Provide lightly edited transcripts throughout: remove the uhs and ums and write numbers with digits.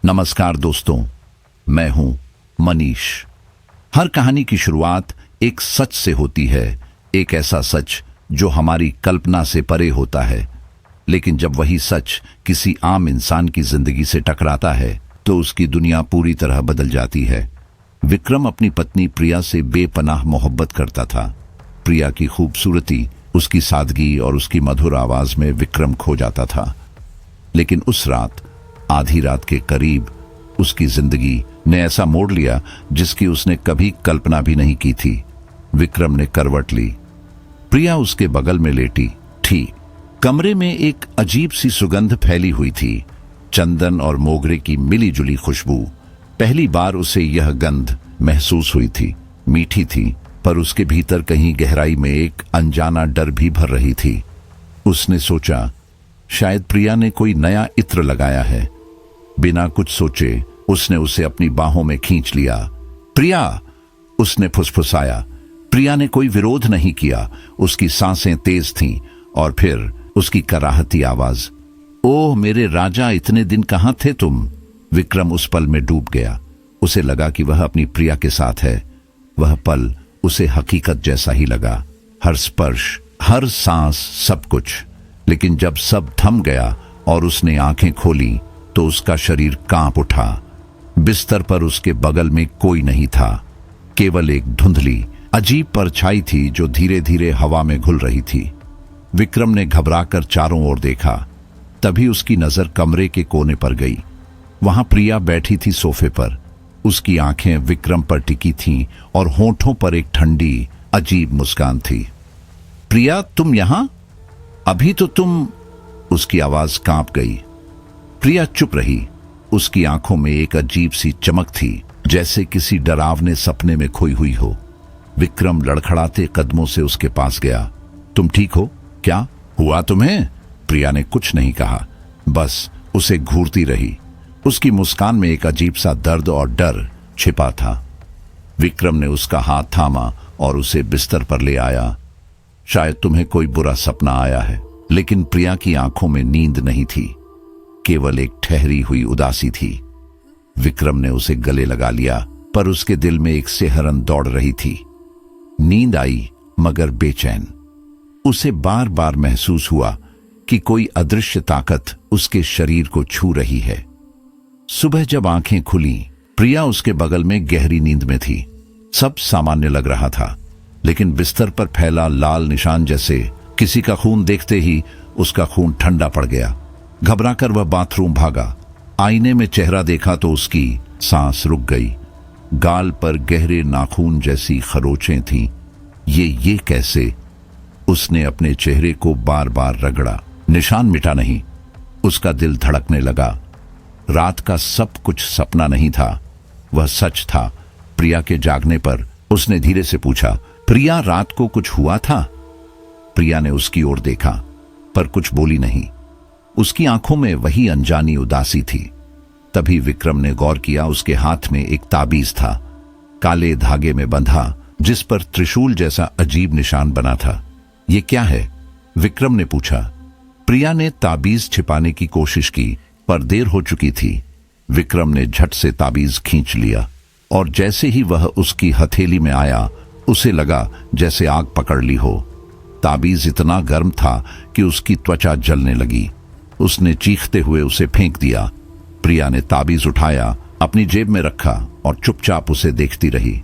नमस्कार दोस्तों, मैं हूं मनीष। हर कहानी की शुरुआत एक सच से होती है, एक ऐसा सच जो हमारी कल्पना से परे होता है। लेकिन जब वही सच किसी आम इंसान की जिंदगी से टकराता है तो उसकी दुनिया पूरी तरह बदल जाती है। विक्रम अपनी पत्नी प्रिया से बेपनाह मोहब्बत करता था। प्रिया की खूबसूरती, उसकी सादगी और उसकी मधुर आवाज में विक्रम खो जाता था। लेकिन उस रात, आधी रात के करीब, उसकी जिंदगी ने ऐसा मोड़ लिया जिसकी उसने कभी कल्पना भी नहीं की थी। विक्रम ने करवट ली। प्रिया उसके बगल में लेटी थी। कमरे में एक अजीब सी सुगंध फैली हुई थी, चंदन और मोगरे की मिली जुली खुशबू। पहली बार उसे यह गंध महसूस हुई थी। मीठी थी, पर उसके भीतर कहीं गहराई में एक अनजाना डर भी भर रही थी। उसने सोचा, शायद प्रिया ने कोई नया इत्र लगाया है। बिना कुछ सोचे उसने उसे अपनी बाहों में खींच लिया। प्रिया, उसने फुसफुसाया। प्रिया ने कोई विरोध नहीं किया। उसकी सांसें तेज थीं और फिर उसकी कराहती आवाज, ओह मेरे राजा, इतने दिन कहां थे तुम? विक्रम उस पल में डूब गया। उसे लगा कि वह अपनी प्रिया के साथ है। वह पल उसे हकीकत जैसा ही लगा, हर स्पर्श, हर सांस, सब कुछ। लेकिन जब सब थम गया और उसने आंखें खोली तो उसका शरीर कांप उठा। बिस्तर पर उसके बगल में कोई नहीं था, केवल एक धुंधली अजीब परछाई थी जो धीरे धीरे हवा में घुल रही थी। विक्रम ने घबराकर चारों ओर देखा। तभी उसकी नजर कमरे के कोने पर गई। वहां प्रिया बैठी थी सोफे पर। उसकी आंखें विक्रम पर टिकी थीं और होठों पर एक ठंडी अजीब मुस्कान थी। प्रिया, तुम यहां? अभी तो तुम... उसकी आवाज कांप गई। प्रिया चुप रही। उसकी आंखों में एक अजीब सी चमक थी, जैसे किसी डरावने सपने में खोई हुई हो। विक्रम लड़खड़ाते कदमों से उसके पास गया। तुम ठीक हो? क्या हुआ तुम्हें? प्रिया ने कुछ नहीं कहा, बस उसे घूरती रही। उसकी मुस्कान में एक अजीब सा दर्द और डर छिपा था। विक्रम ने उसका हाथ थामा और उसे बिस्तर पर ले आया। शायद तुम्हें कोई बुरा सपना आया है। लेकिन प्रिया की आंखों में नींद नहीं थी, केवल एक ठहरी हुई उदासी थी। विक्रम ने उसे गले लगा लिया, पर उसके दिल में एक सिहरन दौड़ रही थी। नींद आई, मगर बेचैन। उसे बार बार महसूस हुआ कि कोई अदृश्य ताकत उसके शरीर को छू रही है। सुबह जब आंखें खुली, प्रिया उसके बगल में गहरी नींद में थी। सब सामान्य लग रहा था, लेकिन बिस्तर पर फैला लाल निशान जैसे किसी का खून देखते ही उसका खून ठंडा पड़ गया। घबराकर वह बाथरूम भागा। आईने में चेहरा देखा तो उसकी सांस रुक गई। गाल पर गहरे नाखून जैसी खरोंचें थीं। ये कैसे? उसने अपने चेहरे को बार बार रगड़ा। निशान मिटा नहीं। उसका दिल धड़कने लगा। रात का सब कुछ सपना नहीं था, वह सच था। प्रिया के जागने पर उसने धीरे से पूछा, प्रिया, रात को कुछ हुआ था? प्रिया ने उसकी ओर देखा, पर कुछ बोली नहीं। उसकी आंखों में वही अनजानी उदासी थी। तभी विक्रम ने गौर किया, उसके हाथ में एक ताबीज था, काले धागे में बंधा, जिस पर त्रिशूल जैसा अजीब निशान बना था। ये क्या है? विक्रम ने पूछा। प्रिया ने ताबीज छिपाने की कोशिश की, पर देर हो चुकी थी। विक्रम ने झट से ताबीज खींच लिया और जैसे ही वह उसकी हथेली में आया, उसे लगा जैसे आग पकड़ ली हो। ताबीज इतना गर्म था कि उसकी त्वचा जलने लगी। उसने चीखते हुए उसे फेंक दिया। प्रिया ने ताबीज उठाया, अपनी जेब में रखा और चुपचाप उसे देखती रही।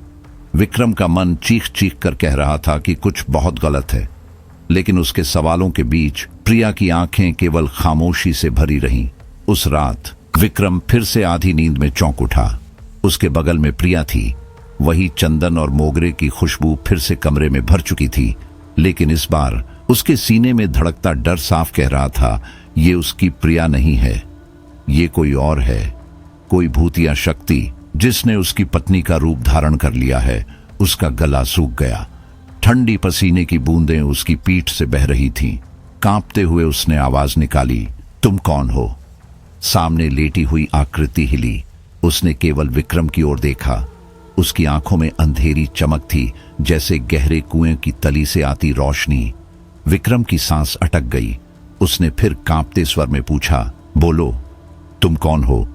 विक्रम का मन चीख चीख कर कह रहा था कि कुछ बहुत गलत है, लेकिन उसके सवालों के बीच प्रिया की आंखें केवल खामोशी से भरी रहीं। उस रात विक्रम फिर से आधी नींद में चौंक उठा। उसके बगल में प्रिया थी। वही चंदन और मोगरे की खुशबू फिर से कमरे में भर चुकी थी, लेकिन इस बार उसके सीने में धड़कता डर साफ कह रहा था, ये उसकी प्रिया नहीं है, ये कोई और है। कोई भूतिया शक्ति जिसने उसकी पत्नी का रूप धारण कर लिया है। उसका गला सूख गया। ठंडी पसीने की बूंदें उसकी पीठ से बह रही थीं। कांपते हुए उसने आवाज निकाली, तुम कौन हो? सामने लेटी हुई आकृति हिली। उसने केवल विक्रम की ओर देखा। उसकी आंखों में अंधेरी चमक थी, जैसे गहरे कुएं की तली से आती रोशनी। विक्रम की सांस अटक गई। उसने फिर कांपते स्वर में पूछा, बोलो, तुम कौन हो?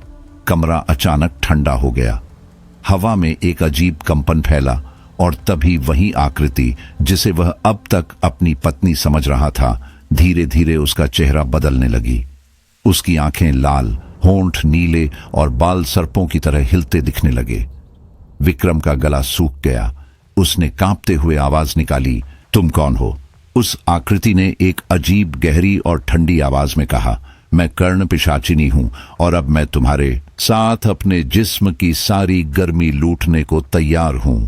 कमरा अचानक ठंडा हो गया। हवा में एक अजीब कंपन फैला और तभी वही आकृति जिसे वह अब तक अपनी पत्नी समझ रहा था, धीरे धीरे उसका चेहरा बदलने लगी। उसकी आंखें लाल, होंठ नीले और बाल सर्पों की तरह हिलते दिखने लगे। विक्रम का गला सूख गया। उसने कांपते हुए आवाज निकाली, तुम कौन हो? उस आकृति ने एक अजीब गहरी और ठंडी आवाज में कहा, मैं कर्ण पिशाचिनी हूं और अब मैं तुम्हारे साथ अपने जिस्म की सारी गर्मी लूटने को तैयार हूं।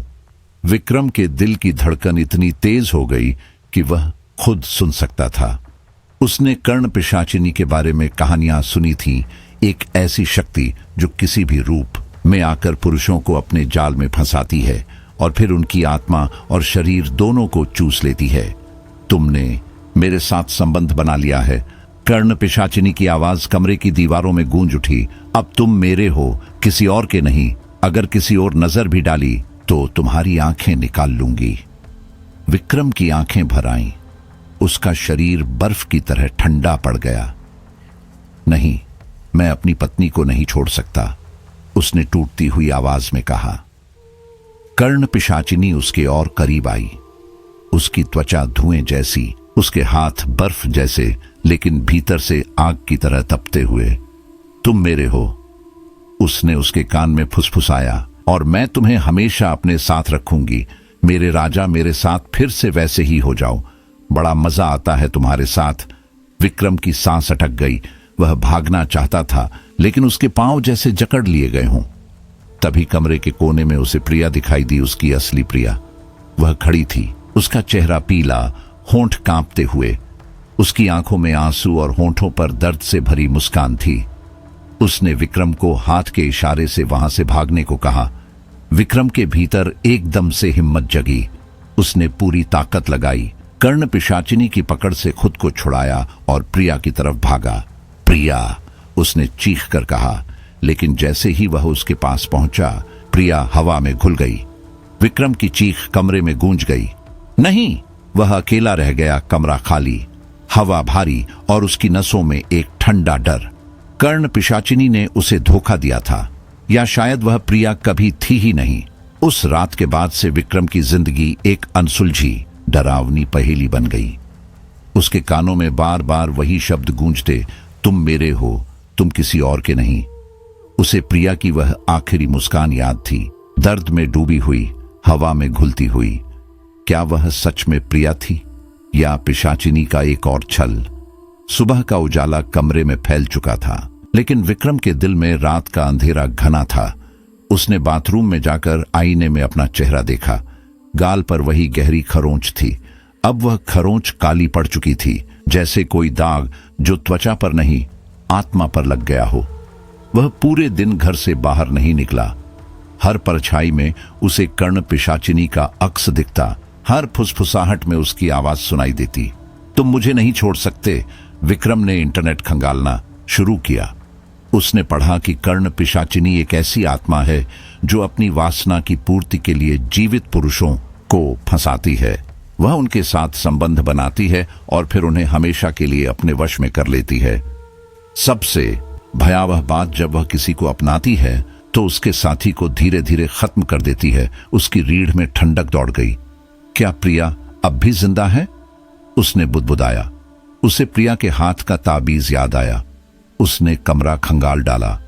विक्रम के दिल की धड़कन इतनी तेज हो गई कि वह खुद सुन सकता था। उसने कर्ण पिशाचिनी के बारे में कहानियां सुनी थी, एक ऐसी शक्ति जो किसी भी रूप में आकर पुरुषों को अपने जाल में फंसाती है और फिर उनकी आत्मा और शरीर दोनों को चूस लेती है। तुमने मेरे साथ संबंध बना लिया है। कर्ण पिशाचिनी की आवाज कमरे की दीवारों में गूंज उठी। अब तुम मेरे हो, किसी और के नहीं। अगर किसी और नजर भी डाली तो तुम्हारी आंखें निकाल लूंगी। विक्रम की आंखें भर आईं। उसका शरीर बर्फ की तरह ठंडा पड़ गया। नहीं, मैं अपनी पत्नी को नहीं छोड़ सकता, उसने टूटती हुई आवाज में कहा। कर्ण पिशाचिनी उसके और करीब आई। उसकी त्वचा धुएं जैसी, उसके हाथ बर्फ जैसे, लेकिन भीतर से आग की तरह तपते हुए। तुम मेरे हो, उसने उसके कान में फुसफुसाया, और मैं तुम्हें हमेशा अपने साथ रखूंगी। मेरे राजा, मेरे साथ फिर से वैसे ही हो जाओ। बड़ा मजा आता है तुम्हारे साथ। विक्रम की सांस अटक गई। वह भागना चाहता था, लेकिन उसके पांव जैसे जकड़ लिए गए हों। तभी कमरे के कोने में उसे प्रिया दिखाई दी, उसकी असली प्रिया। वह खड़ी थी, उसका चेहरा पीला, होंठ कांपते हुए। उसकी आंखों में आंसू और होंठों पर दर्द से भरी मुस्कान थी। उसने विक्रम को हाथ के इशारे से वहां से भागने को कहा। विक्रम के भीतर एकदम से हिम्मत जगी। उसने पूरी ताकत लगाई, कर्ण पिशाचिनी की पकड़ से खुद को छुड़ाया और प्रिया की तरफ भागा। प्रिया, उसने चीख कर कहा, लेकिन जैसे ही वह उसके पास पहुंचा, प्रिया हवा में घुल गई। विक्रम की चीख कमरे में गूंज गई। नहीं, वह अकेला रह गया। कमरा खाली, हवा भारी और उसकी नसों में एक ठंडा डर। कर्ण पिशाचिनी ने उसे धोखा दिया था, या शायद वह प्रिया कभी थी ही नहीं। उस रात के बाद से विक्रम की जिंदगी एक अनसुलझी, डरावनी पहेली बन गई। उसके कानों में बार बार वही शब्द गूंजते, तुम मेरे हो, तुम किसी और के नहीं। उसे प्रिया की वह आखिरी मुस्कान याद थी, दर्द में डूबी हुई, हवा में घुलती हुई। क्या वह सच में प्रिया थी, या पिशाचिनी का एक और छल? सुबह का उजाला कमरे में फैल चुका था, लेकिन विक्रम के दिल में रात का अंधेरा घना था। उसने बाथरूम में जाकर आईने में अपना चेहरा देखा। गाल पर वही गहरी खरोंच थी। अब वह खरोंच काली पड़ चुकी थी, जैसे कोई दाग जो त्वचा पर नहीं, आत्मा पर लग गया हो। वह पूरे दिन घर से बाहर नहीं निकला। हर परछाई में उसे कर्ण पिशाचिनी का अक्स दिखता। हर फुसफुसाहट में उसकी आवाज सुनाई देती। तुम मुझे नहीं छोड़ सकते। विक्रम ने इंटरनेट खंगालना शुरू किया। उसने पढ़ा कि कर्ण पिशाचिनी एक ऐसी आत्मा है जो अपनी वासना की पूर्ति के लिए जीवित पुरुषों को फंसाती है। वह उनके साथ संबंध बनाती है और फिर उन्हें हमेशा के लिए अपने वश में कर लेती है। सबसे भयावह बात, जब वह किसी को अपनाती है तो उसके साथी को धीरे धीरे खत्म कर देती है। उसकी रीढ़ में ठंडक दौड़ गई। क्या प्रिया अब भी जिंदा है? उसने बुदबुदाया। उसे प्रिया के हाथ का ताबीज याद आया। उसने कमरा खंगाल डाला।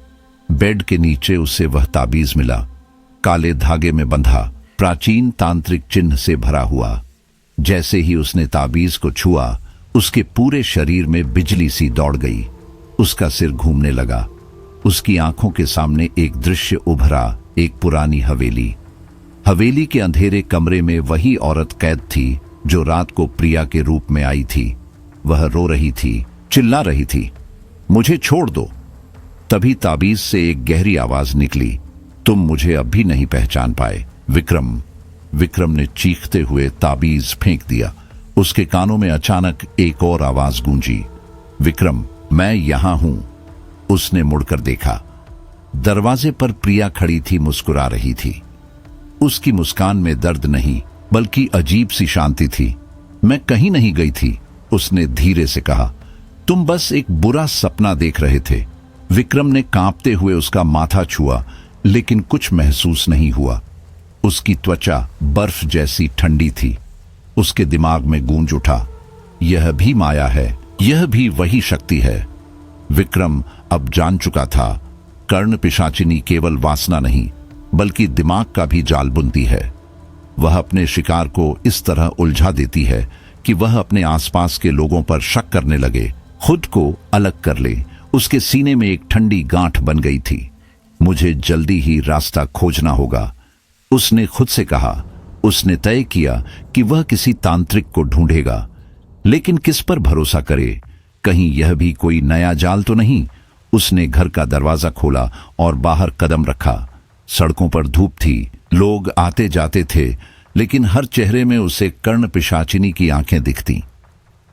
बेड के नीचे उसे वह ताबीज मिला, काले धागे में बंधा, प्राचीन तांत्रिक चिन्ह से भरा हुआ। जैसे ही उसने ताबीज को छुआ, उसके पूरे शरीर में बिजली सी दौड़ गई। उसका सिर घूमने लगा। उसकी आंखों के सामने एक दृश्य उभरा, एक पुरानी हवेली। हवेली के अंधेरे कमरे में वही औरत कैद थी जो रात को प्रिया के रूप में आई थी। वह रो रही थी, चिल्ला रही थी, मुझे छोड़ दो। तभी ताबीज से एक गहरी आवाज निकली, तुम मुझे अब भी नहीं पहचान पाए विक्रम। विक्रम ने चीखते हुए ताबीज फेंक दिया। उसके कानों में अचानक एक और आवाज गूंजी, विक्रम, मैं यहां हूं। उसने मुड़कर देखा। दरवाजे पर प्रिया खड़ी थी, मुस्कुरा रही थी। उसकी मुस्कान में दर्द नहीं, बल्कि अजीब सी शांति थी। मैं कहीं नहीं गई थी, उसने धीरे से कहा, तुम बस एक बुरा सपना देख रहे थे। विक्रम ने कांपते हुए उसका माथा छुआ, लेकिन कुछ महसूस नहीं हुआ। उसकी त्वचा बर्फ जैसी ठंडी थी। उसके दिमाग में गूंज उठा, यह भी माया है, यह भी वही शक्ति है। विक्रम अब जान चुका था, कर्ण पिशाचिनी केवल वासना नहीं बल्कि दिमाग का भी जाल बुनती है। वह अपने शिकार को इस तरह उलझा देती है कि वह अपने आसपास के लोगों पर शक करने लगे, खुद को अलग कर ले। उसके सीने में एक ठंडी गांठ बन गई थी। मुझे जल्दी ही रास्ता खोजना होगा, उसने खुद से कहा। उसने तय किया कि वह किसी तांत्रिक को ढूंढेगा, लेकिन किस पर भरोसा करे? कहीं यह भी कोई नया जाल तो नहीं? उसने घर का दरवाजा खोला और बाहर कदम रखा। सड़कों पर धूप थी, लोग आते जाते थे, लेकिन हर चेहरे में उसे कर्ण पिशाचिनी की आंखें दिखती।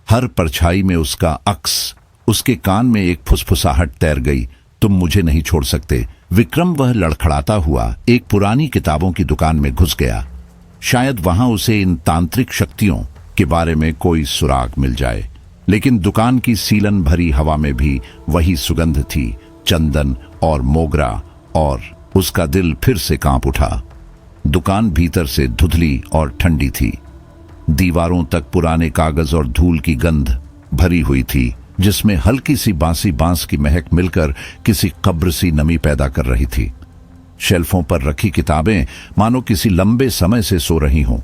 हर परछाई में उसका अक्स। उसके कान में एक फुसफुसाहट तैर गई, तुम मुझे नहीं छोड़ सकते। विक्रम वह लड़खड़ाता हुआ एक पुरानी किताबों की दुकान में घुस गया। शायद वहां उसे इन तांत्रिक शक्तियों के बारे में कोई सुराग मिल जाए। लेकिन दुकान की सीलन भरी हवा में भी वही सुगंध थी, चंदन और मोगरा, और उसका दिल फिर से कांप उठा। दुकान भीतर से धुंधली और ठंडी थी। दीवारों तक पुराने कागज और धूल की गंध भरी हुई थी, जिसमें हल्की सी बासी बांस की महक मिलकर किसी कब्र सी नमी पैदा कर रही थी। शेल्फों पर रखी किताबें मानो किसी लंबे समय से सो रही हों।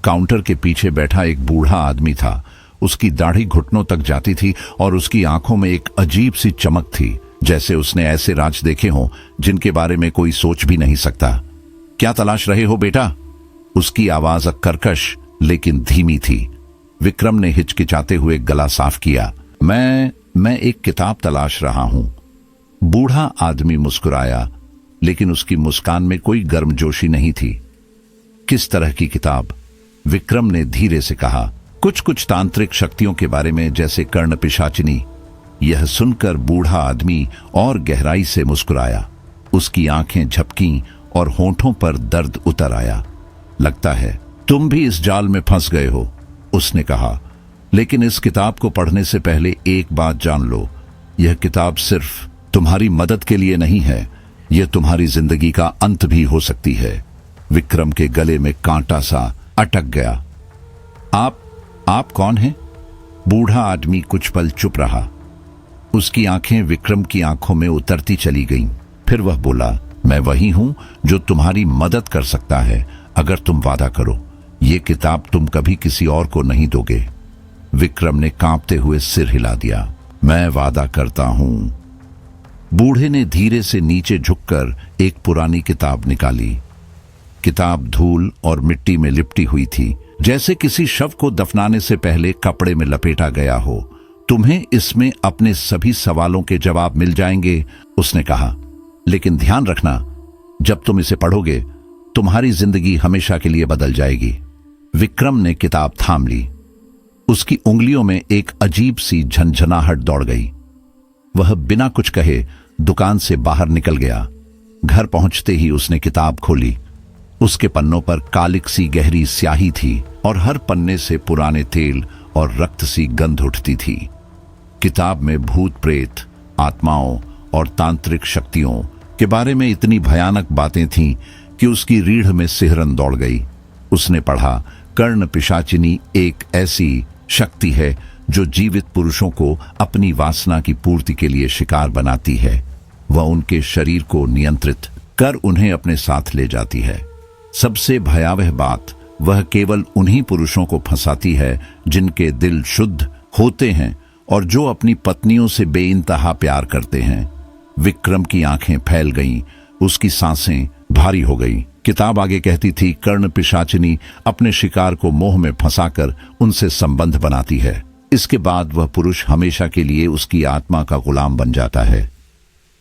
काउंटर के पीछे बैठा एक बूढ़ा आदमी था। उसकी दाढ़ी घुटनों तक जाती थी और उसकी आंखों में एक अजीब सी चमक थी, जैसे उसने ऐसे राज देखे हों जिनके बारे में कोई सोच भी नहीं सकता। क्या तलाश रहे हो बेटा? उसकी आवाज कर्कश लेकिन धीमी थी। विक्रम ने हिचकिचाते हुए गला साफ किया। मैं एक किताब तलाश रहा हूं। बूढ़ा आदमी मुस्कुराया, लेकिन उसकी मुस्कान में कोई गर्मजोशी नहीं थी। किस तरह की किताब? विक्रम ने धीरे से कहा। कुछ तांत्रिक शक्तियों के बारे में, जैसे कर्ण पिशाचिनी। यह सुनकर बूढ़ा आदमी और गहराई से मुस्कुराया। उसकी आंखें झपकीं और होंठों पर दर्द उतर आया। लगता है तुम भी इस जाल में फंस गए हो, उसने कहा। लेकिन इस किताब को पढ़ने से पहले एक बात जान लो, यह किताब सिर्फ तुम्हारी मदद के लिए नहीं है, यह तुम्हारी जिंदगी का अंत भी हो सकती है। विक्रम के गले में कांटा सा अटक गया। आप कौन हैं? बूढ़ा आदमी कुछ पल चुप रहा। उसकी आंखें विक्रम की आंखों में उतरती चली गईं। फिर वह बोला, मैं वही हूं जो तुम्हारी मदद कर सकता है, अगर तुम वादा करो। ये किताब तुम कभी किसी और को नहीं दोगे। विक्रम ने कांपते हुए सिर हिला दिया। मैं वादा करता हूं। बूढ़े ने धीरे से नीचे झुककर एक पुरानी किताब निकाली। किताब धूल और मिट्टी में लिपटी हुई थी, जैसे किसी शव को दफनाने से पहले कपड़े में लपेटा गया हो। तुम्हें इसमें अपने सभी सवालों के जवाब मिल जाएंगे, उसने कहा। लेकिन ध्यान रखना, जब तुम इसे पढ़ोगे तुम्हारी जिंदगी हमेशा के लिए बदल जाएगी। विक्रम ने किताब थाम ली। उसकी उंगलियों में एक अजीब सी झंझनाहट दौड़ गई। वह बिना कुछ कहे दुकान से बाहर निकल गया। घर पहुंचते ही उसने किताब खोली। उसके पन्नों पर कालिक सी गहरी स्याही थी और हर पन्ने से पुराने तेल और रक्त सी गंध उठती थी। किताब में भूत प्रेत, आत्माओं और तांत्रिक शक्तियों के बारे में इतनी भयानक बातें थीं कि उसकी रीढ़ में सिहरन दौड़ गई। उसने पढ़ा, कर्ण पिशाचिनी एक ऐसी शक्ति है जो जीवित पुरुषों को अपनी वासना की पूर्ति के लिए शिकार बनाती है। वह उनके शरीर को नियंत्रित कर उन्हें अपने साथ ले जाती है। सबसे भयावह बात, वह केवल उन्हीं पुरुषों को फंसाती है जिनके दिल शुद्ध होते हैं और जो अपनी पत्नियों से बेइंतहा प्यार करते हैं। विक्रम की आंखें फैल गईं, उसकी सांसें भारी हो गईं। किताब आगे कहती थी, कर्ण पिशाचिनी अपने शिकार को मोह में फंसाकर उनसे संबंध बनाती है। इसके बाद वह पुरुष हमेशा के लिए उसकी आत्मा का गुलाम बन जाता है।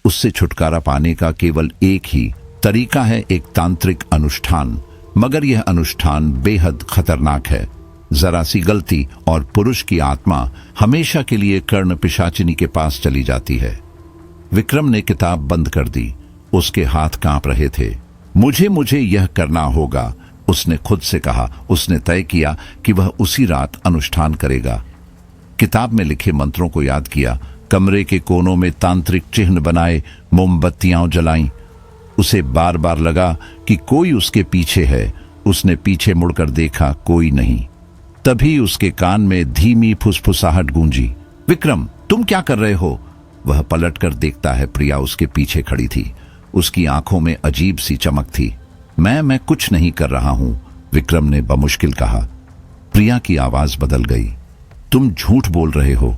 उससे छुटकारा पाने का केवल एक ही तरीका है, एक तांत्रिक अनुष्ठान। मगर यह अनुष्ठान बेहद खतरनाक है। जरा सी गलती और पुरुष की आत्मा हमेशा के लिए कर्ण पिशाचिनी के पास चली जाती है। विक्रम ने किताब बंद कर दी। उसके हाथ कांप रहे थे। मुझे यह करना होगा, उसने खुद से कहा। उसने तय किया कि वह उसी रात अनुष्ठान करेगा। किताब में लिखे मंत्रों को याद किया, कमरे के कोनों में तांत्रिक चिन्ह बनाए मोमबत्तियां जलाईं। उसे बार बार लगा कि कोई उसके पीछे है। उसने पीछे मुड़कर देखा, कोई नहीं। तभी उसके कान में धीमी फुसफुसाहट गूंजी, विक्रम, तुम क्या कर रहे हो? वह पलटकर देखता है, प्रिया उसके पीछे खड़ी थी। उसकी आंखों में अजीब सी चमक थी। मैं कुछ नहीं कर रहा हूं, विक्रम ने बमुश्किल कहा। प्रिया की आवाज बदल गई, तुम झूठ बोल रहे हो।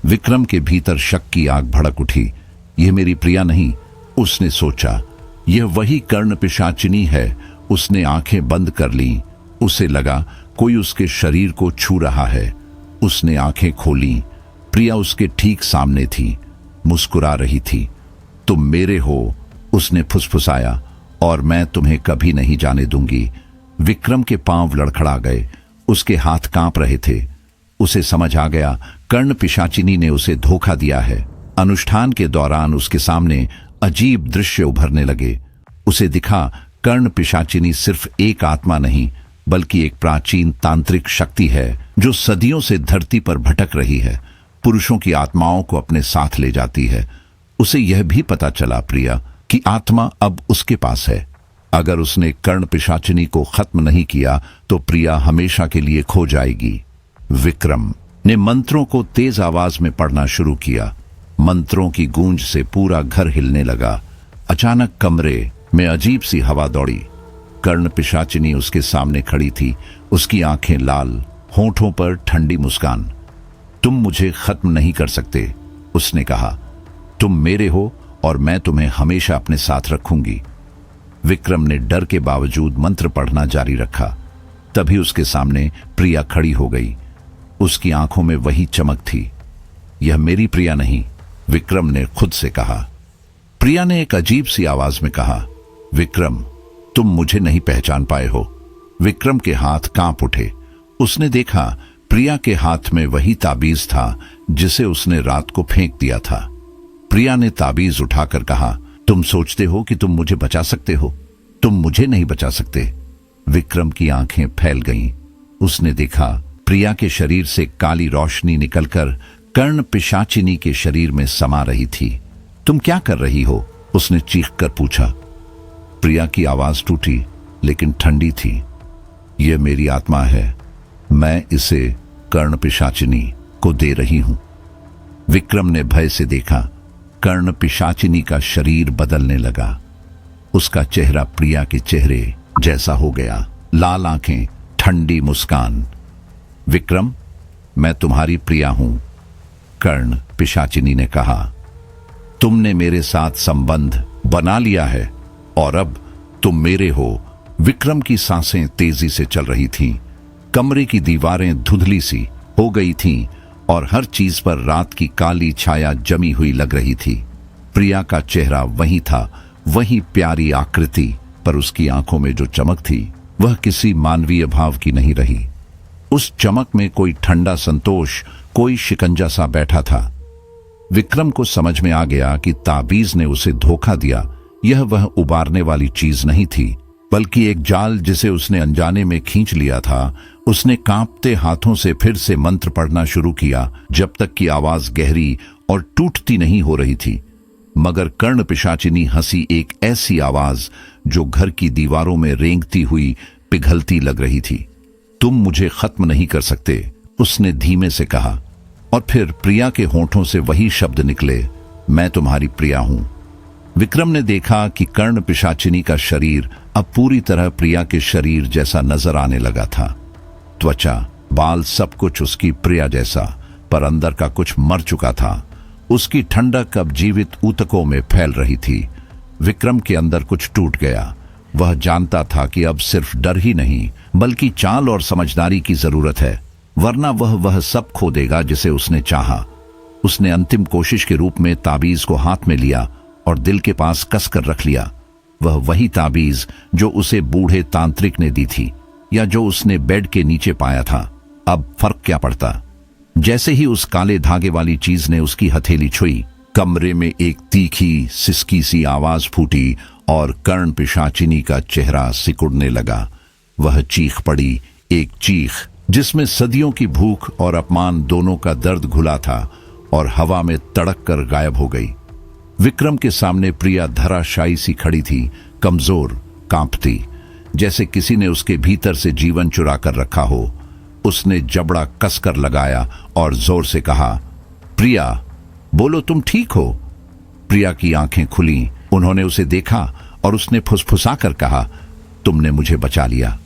विक्रम के भीतर शक की आग भड़क उठी। यह मेरी प्रिया नहीं, उसने सोचा, यह वही कर्ण पिशाचिनी है। उसने आंखें बंद कर ली। उसे लगा कोई उसके शरीर को छू रहा है। उसने आंखें खोली। प्रिया उसके ठीक सामने थी, मुस्कुरा रही थी। तुम मेरे हो, उसने फुसफुसाया, और मैं तुम्हें कभी नहीं जाने दूंगी। विक्रम के पांव लड़खड़ा गए। उसके हाथ कांप रहे थे। उसे समझ आ गया, कर्ण पिशाचिनी ने उसे धोखा दिया है। अनुष्ठान के दौरान उसके सामने अजीब दृश्य उभरने लगे। उसे दिखा, कर्ण पिशाचिनी सिर्फ एक आत्मा नहीं, बल्कि एक प्राचीन तांत्रिक शक्ति है जो सदियों से धरती पर भटक रही है। पुरुषों की आत्माओं को अपने साथ ले जाती है। उसे यह भी पता चला, प्रिया, कि आत्मा अब उसके पास है। अगर उसने कर्ण पिशाचिनी को खत्म नहीं किया तो प्रिया हमेशा के लिए खो जाएगी। विक्रम ने मंत्रों को तेज आवाज में पढ़ना शुरू किया। मंत्रों की गूंज से पूरा घर हिलने लगा। अचानक कमरे में अजीब सी हवा दौड़ी। कर्ण पिशाचिनी उसके सामने खड़ी थी। उसकी आंखें लाल, होंठों पर ठंडी मुस्कान। तुम मुझे खत्म नहीं कर सकते, उसने कहा। तुम मेरे हो और मैं तुम्हें हमेशा अपने साथ रखूंगी। विक्रम ने डर के बावजूद मंत्र पढ़ना जारी रखा। तभी उसके सामने प्रिया खड़ी हो गई। उसकी आंखों में वही चमक थी। यह मेरी प्रिया नहीं, विक्रम ने खुद से कहा। प्रिया ने एक अजीब सी आवाज में कहा, विक्रम, तुम मुझे नहीं पहचान पाए हो। विक्रम के हाथ कांप उठे। उसने देखा, प्रिया के हाथ में वही ताबीज था जिसे उसने रात को फेंक दिया था। प्रिया ने ताबीज उठाकर कहा, तुम सोचते हो कि तुम मुझे बचा सकते हो? तुम मुझे नहीं बचा सकते। विक्रम की आंखें फैल गईं। उसने देखा, प्रिया के शरीर से काली रोशनी निकलकर कर्ण पिशाचिनी के शरीर में समा रही थी। तुम क्या कर रही हो? उसने चीखकर पूछा। प्रिया की आवाज टूटी लेकिन ठंडी थी। यह मेरी आत्मा है, मैं इसे कर्ण पिशाचिनी को दे रही हूं। विक्रम ने भय से देखा। कर्ण पिशाचिनी का शरीर बदलने लगा। उसका चेहरा प्रिया के चेहरे जैसा हो गया। लाल आंखें, ठंडी मुस्कान। विक्रम, मैं तुम्हारी प्रिया हूं, कर्ण पिशाचिनी ने कहा। तुमने मेरे साथ संबंध बना लिया है और अब तुम मेरे हो। विक्रम की सांसें तेजी से चल रही थीं। कमरे की दीवारें धुंधली सी हो गई थीं और हर चीज पर रात की काली छाया जमी हुई लग रही थी। प्रिया का चेहरा वही था, वही प्यारी आकृति, पर उसकी आंखों में जो चमक थी वह किसी मानवीय भाव की नहीं रही। उस चमक में कोई ठंडा संतोष, कोई शिकंजा सा बैठा था। विक्रम को समझ में आ गया कि ताबीज ने उसे धोखा दिया। यह वह उबारने वाली चीज नहीं थी, बल्कि एक जाल जिसे उसने अनजाने में खींच लिया था। उसने कांपते हाथों से फिर से मंत्र पढ़ना शुरू किया, जब तक कि आवाज गहरी और टूटती नहीं हो रही थी। मगर कर्ण पिशाचिनी हंसी, एक ऐसी आवाज जो घर की दीवारों में रेंगती हुई पिघलती लग रही थी। तुम मुझे खत्म नहीं कर सकते, उसने धीमे से कहा। और फिर प्रिया के होंठों से वही शब्द निकले, मैं तुम्हारी प्रिया हूं। विक्रम ने देखा कि कर्ण पिशाचिनी का शरीर अब पूरी तरह प्रिया के शरीर जैसा नजर आने लगा था। त्वचा, बाल, सब कुछ उसकी प्रिया जैसा, पर अंदर का कुछ मर चुका था। उसकी ठंडक अब जीवित ऊतकों में फैल रही थी। विक्रम के अंदर कुछ टूट गया। वह जानता था कि अब सिर्फ डर ही नहीं, बल्कि चाल और समझदारी की जरूरत है, वरना वह सब खो देगा जिसे उसने चाहा। उसने अंतिम कोशिश के रूप में ताबीज को हाथ में लिया और दिल के पास कसकर रख लिया। वह वही ताबीज जो उसे बूढ़े तांत्रिक ने दी थी, या जो उसने बेड के नीचे पाया था। अब फर्क क्या पड़ता? जैसे ही उस काले धागे वाली चीज ने उसकी हथेली छुई, कमरे में एक तीखी सिसकी सी आवाज फूटी और कर्ण पिशाचिनी का चेहरा सिकुड़ने लगा। वह चीख पड़ी, एक चीख जिसमें सदियों की भूख और अपमान दोनों का दर्द घुला था, और हवा में तड़क कर गायब हो गई। विक्रम के सामने प्रिया धराशायी सी खड़ी थी, कमजोर, कांपती, जैसे किसी ने उसके भीतर से जीवन चुरा कर रखा हो। उसने जबड़ा कसकर लगाया और जोर से कहा, प्रिया, बोलो, तुम ठीक हो? प्रिया की आंखें खुली। उन्होंने उसे देखा और उसने फुसफुसाकर कहा, तुमने मुझे बचा लिया।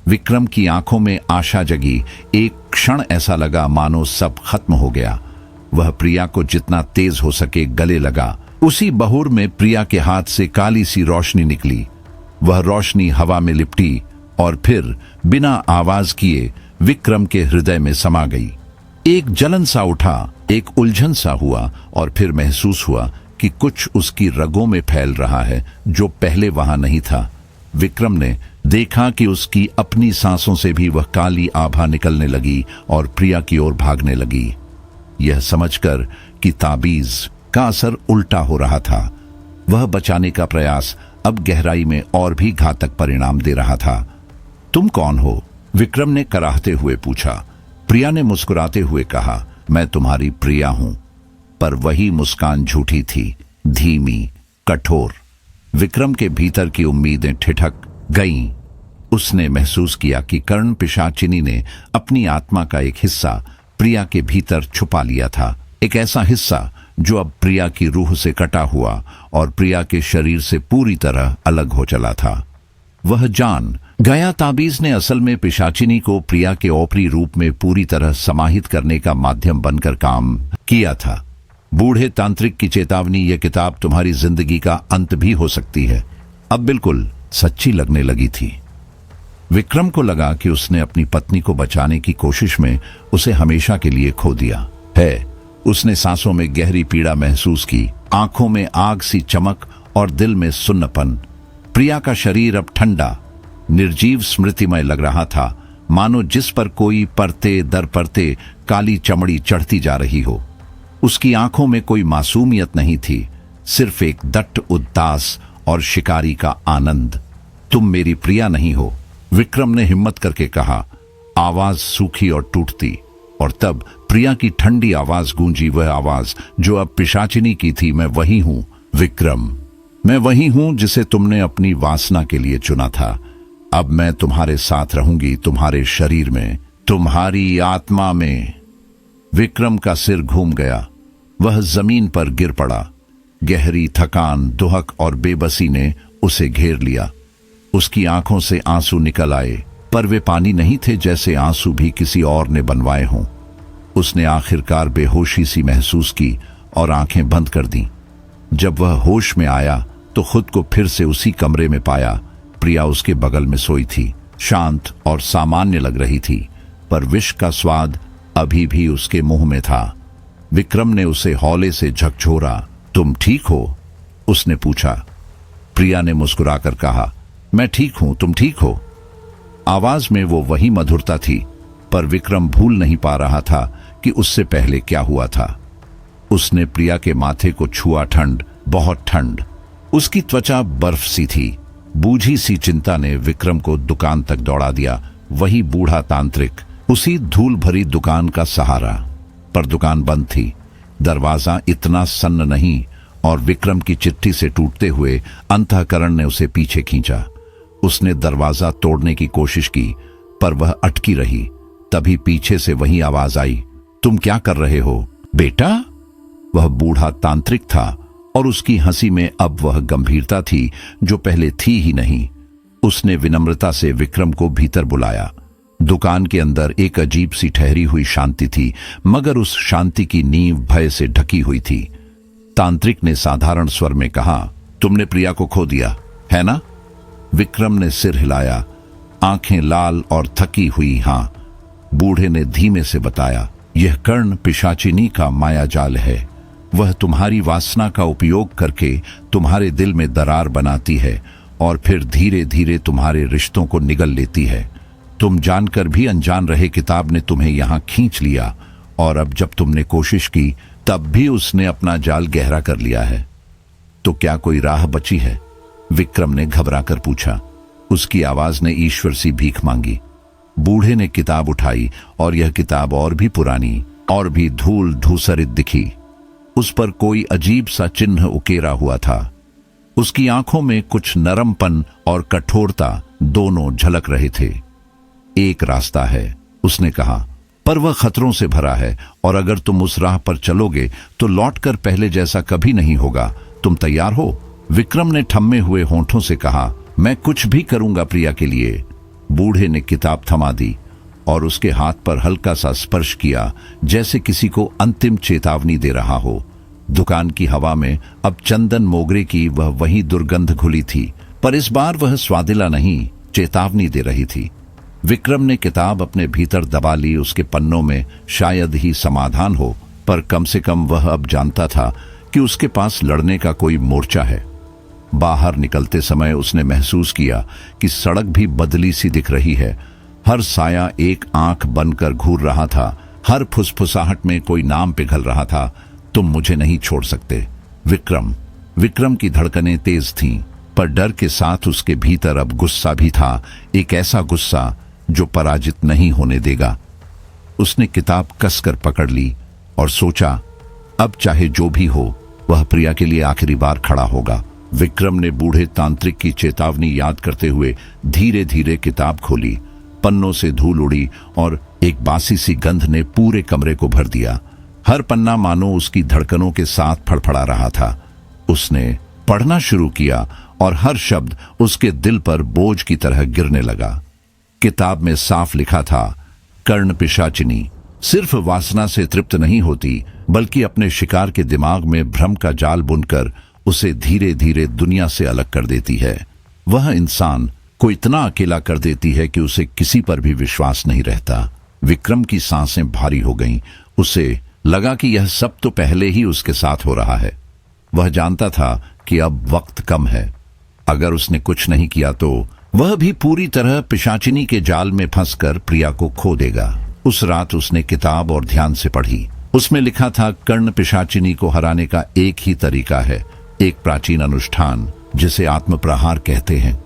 विक्रम की आंखों में आशा जगी। एक क्षण ऐसा लगा मानो सब खत्म हो गया। वह प्रिया को जितना तेज हो सके गले लगा। उसी बहूर में प्रिया के हाथ से काली सी रोशनी निकली। वह रोशनी हवा में लिपटी और फिर बिना आवाज किए विक्रम के हृदय में समा गई। एक जलन सा उठा, एक उलझन सा हुआ और फिर महसूस हुआ कि कुछ उसकी रगों में फैल रहा है जो पहले वहां नहीं था। विक्रम ने देखा कि उसकी अपनी सांसों से भी वह काली आभा निकलने लगी और प्रिया की ओर भागने लगी। यह समझकर कि ताबीज का असर उल्टा हो रहा था। वह बचाने का प्रयास अब गहराई में और भी घातक परिणाम दे रहा था। तुम कौन हो? विक्रम ने कराहते हुए पूछा। प्रिया ने मुस्कुराते हुए कहा, मैं तुम्हारी प्रिया हूं। पर वही मुस्कान झूठी थी, धीमी, कठोर। विक्रम के भीतर की उम्मीदें ठिठक गईं। उसने महसूस किया कि कर्ण पिशाचिनी ने अपनी आत्मा का एक हिस्सा प्रिया के भीतर छुपा लिया था। एक ऐसा हिस्सा जो अब प्रिया की रूह से कटा हुआ और प्रिया के शरीर से पूरी तरह अलग हो चला था। वह जान गया ताबीज ने असल में पिशाचिनी को प्रिया के ओपरी रूप में पूरी तरह समाहित करने का माध्यम बनकर काम किया था। बूढ़े तांत्रिक की चेतावनी, यह किताब तुम्हारी जिंदगी का अंत भी हो सकती है, अब बिल्कुल सच्ची लगने लगी थी। विक्रम को लगा कि उसने अपनी पत्नी को बचाने की कोशिश में उसे हमेशा के लिए खो दिया है। उसने सांसों में गहरी पीड़ा महसूस की, आंखों में आग सी चमक और दिल में सुन्नपन। प्रिया का शरीर अब ठंडा, निर्जीव, स्मृतिमय लग रहा था, मानो जिस पर कोई परते दर परते काली चमड़ी चढ़ती जा रही हो। उसकी आंखों में कोई मासूमियत नहीं थी, सिर्फ एक दट्ट उदास और शिकारी का आनंद। तुम मेरी प्रिया नहीं हो, विक्रम ने हिम्मत करके कहा, आवाज सूखी और टूटती। और तब प्रिया की ठंडी आवाज गूंजी, वह आवाज जो अब पिशाचिनी की थी, मैं वही हूं विक्रम, मैं वही हूं जिसे तुमने अपनी वासना के लिए चुना था। अब मैं तुम्हारे साथ रहूंगी, तुम्हारे शरीर में, तुम्हारी आत्मा में। विक्रम का सिर घूम गया। वह जमीन पर गिर पड़ा। गहरी थकान, दुहक और बेबसी ने उसे घेर लिया। उसकी आंखों से आंसू निकल आए, पर वे पानी नहीं थे, जैसे आंसू भी किसी और ने बनवाए हों। उसने आखिरकार बेहोशी सी महसूस की और आंखें बंद कर दी। जब वह होश में आया तो खुद को फिर से उसी कमरे में पाया। प्रिया उसके बगल में सोई थी, शांत और सामान्य लग रही थी, पर विष का स्वाद अभी भी उसके मुंह में था। विक्रम ने उसे हौले से झकझोरा। तुम ठीक हो? उसने पूछा। प्रिया ने मुस्कुराकर कहा, मैं ठीक हूं, तुम ठीक हो? आवाज में वो वही मधुरता थी, पर विक्रम भूल नहीं पा रहा था कि उससे पहले क्या हुआ था। उसने प्रिया के माथे को छुआ। ठंड, बहुत ठंड। उसकी त्वचा बर्फ सी थी। बूझी सी चिंता ने विक्रम को दुकान तक दौड़ा दिया। वही बूढ़ा तांत्रिक, उसी धूल भरी दुकान का सहारा। पर दुकान बंद थी, दरवाजा इतना सन्न नहीं, और विक्रम की चिट्ठी से टूटते हुए अंतःकरण ने उसे पीछे खींचा। उसने दरवाजा तोड़ने की कोशिश की, पर वह अटकी रही। तभी पीछे से वही आवाज आई, तुम क्या कर रहे हो बेटा? वह बूढ़ा तांत्रिक था और उसकी हंसी में अब वह गंभीरता थी जो पहले थी ही नहीं। उसने विनम्रता से विक्रम को भीतर बुलाया। दुकान के अंदर एक अजीब सी ठहरी हुई शांति थी, मगर उस शांति की नींव भय से ढकी हुई थी। तांत्रिक ने साधारण स्वर में कहा, तुमने प्रिया को खो दिया है ना? विक्रम ने सिर हिलाया, आंखें लाल और थकी हुई। हां, बूढ़े ने धीमे से बताया, यह कर्ण पिशाचिनी का मायाजाल है। वह तुम्हारी वासना का उपयोग करके तुम्हारे दिल में दरार बनाती है और फिर धीरे धीरे तुम्हारे रिश्तों को निगल लेती है। तुम जानकर भी अनजान रहे किताब ने तुम्हें यहां खींच लिया, और अब जब तुमने कोशिश की तब भी उसने अपना जाल गहरा कर लिया है। तो क्या कोई राह बची है? विक्रम ने घबराकर पूछा। उसकी आवाज ने ईश्वर सी भीख मांगी। बूढ़े ने किताब उठाई, और यह किताब और भी पुरानी, और भी धूल धूसरित दिखी। उस पर कोई अजीब सा चिन्ह उकेरा हुआ था। उसकी आंखों में कुछ नरमपन और कठोरता दोनों झलक रहे थे। एक रास्ता है, उसने कहा, पर वह खतरों से भरा है और अगर तुम उस राह पर चलोगे तो लौटकर पहले जैसा कभी नहीं होगा। तुम तैयार हो? विक्रम ने ठम्मे हुए होंठों से कहा, मैं कुछ भी करूंगा प्रिया के लिए। बूढ़े ने किताब थमा दी और उसके हाथ पर हल्का सा स्पर्श किया, जैसे किसी को अंतिम चेतावनी दे रहा हो। दुकान की हवा में अब चंदन मोगरे की वही दुर्गंध घुली थी, पर इस बार वह स्वादिला नहीं, चेतावनी दे रही थी। विक्रम ने किताब अपने भीतर दबा ली। उसके पन्नों में शायद ही समाधान हो, पर कम से कम वह अब जानता था कि उसके पास लड़ने का कोई मोर्चा है। बाहर निकलते समय उसने महसूस किया कि सड़क भी बदली सी दिख रही है। हर साया एक आंख बनकर घूर रहा था, हर फुसफुसाहट में कोई नाम पिघल रहा था, तुम मुझे नहीं छोड़ सकते। विक्रम। विक्रम की धड़कनें तेज थीं, पर डर के साथ उसके भीतर अब गुस्सा भी था, एक ऐसा गुस्सा जो पराजित नहीं होने देगा। उसने किताब कसकर पकड़ ली और सोचा, अब चाहे जो भी हो, वह प्रिया के लिए आखिरी बार खड़ा होगा। विक्रम ने बूढ़े तांत्रिक की चेतावनी याद करते हुए धीरे धीरे किताब खोली। पन्नों से धूल उड़ी और एक बासी सी गंध ने पूरे कमरे को भर दिया। हर पन्ना मानो उसकी धड़कनों के साथ फड़फड़ा रहा था। उसने पढ़ना शुरू किया और हर शब्द उसके दिल पर बोझ की तरह गिरने लगा। किताब में साफ लिखा था, कर्ण पिशाचिनी सिर्फ वासना से तृप्त नहीं होती, बल्कि अपने शिकार के दिमाग में भ्रम का जाल बुनकर उसे धीरे धीरे दुनिया से अलग कर देती है। वह इंसान को इतना अकेला कर देती है कि उसे किसी पर भी विश्वास नहीं रहता। विक्रम की सांसें भारी हो गईं। उसे लगा कि यह सब तो पहले ही उसके साथ हो रहा है। वह जानता था कि अब वक्त कम है। अगर उसने कुछ नहीं किया तो वह भी पूरी तरह पिशाचिनी के जाल में फंसकर प्रिया को खो देगा। उस रात उसने किताब और ध्यान से पढ़ी। उसमें लिखा था, कर्ण पिशाचिनी को हराने का एक ही तरीका है, एक प्राचीन अनुष्ठान जिसे आत्म प्रहार कहते हैं।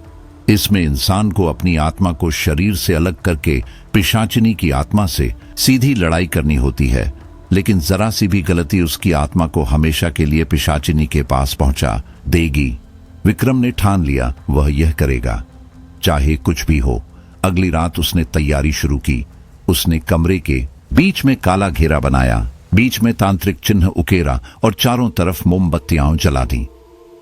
इसमें इंसान को अपनी आत्मा को शरीर से अलग करके पिशाचिनी की आत्मा से सीधी लड़ाई करनी होती है, लेकिन जरा सी भी गलती उसकी आत्मा को हमेशा के लिए पिशाचिनी के पास पहुंचा देगी। विक्रम ने ठान लिया, वह यह करेगा, चाहे कुछ भी हो। अगली रात उसने तैयारी शुरू की। उसने कमरे के बीच में काला घेरा बनाया, बीच में तांत्रिक चिन्ह उकेरा और चारों तरफ मोमबत्तियां जला दी।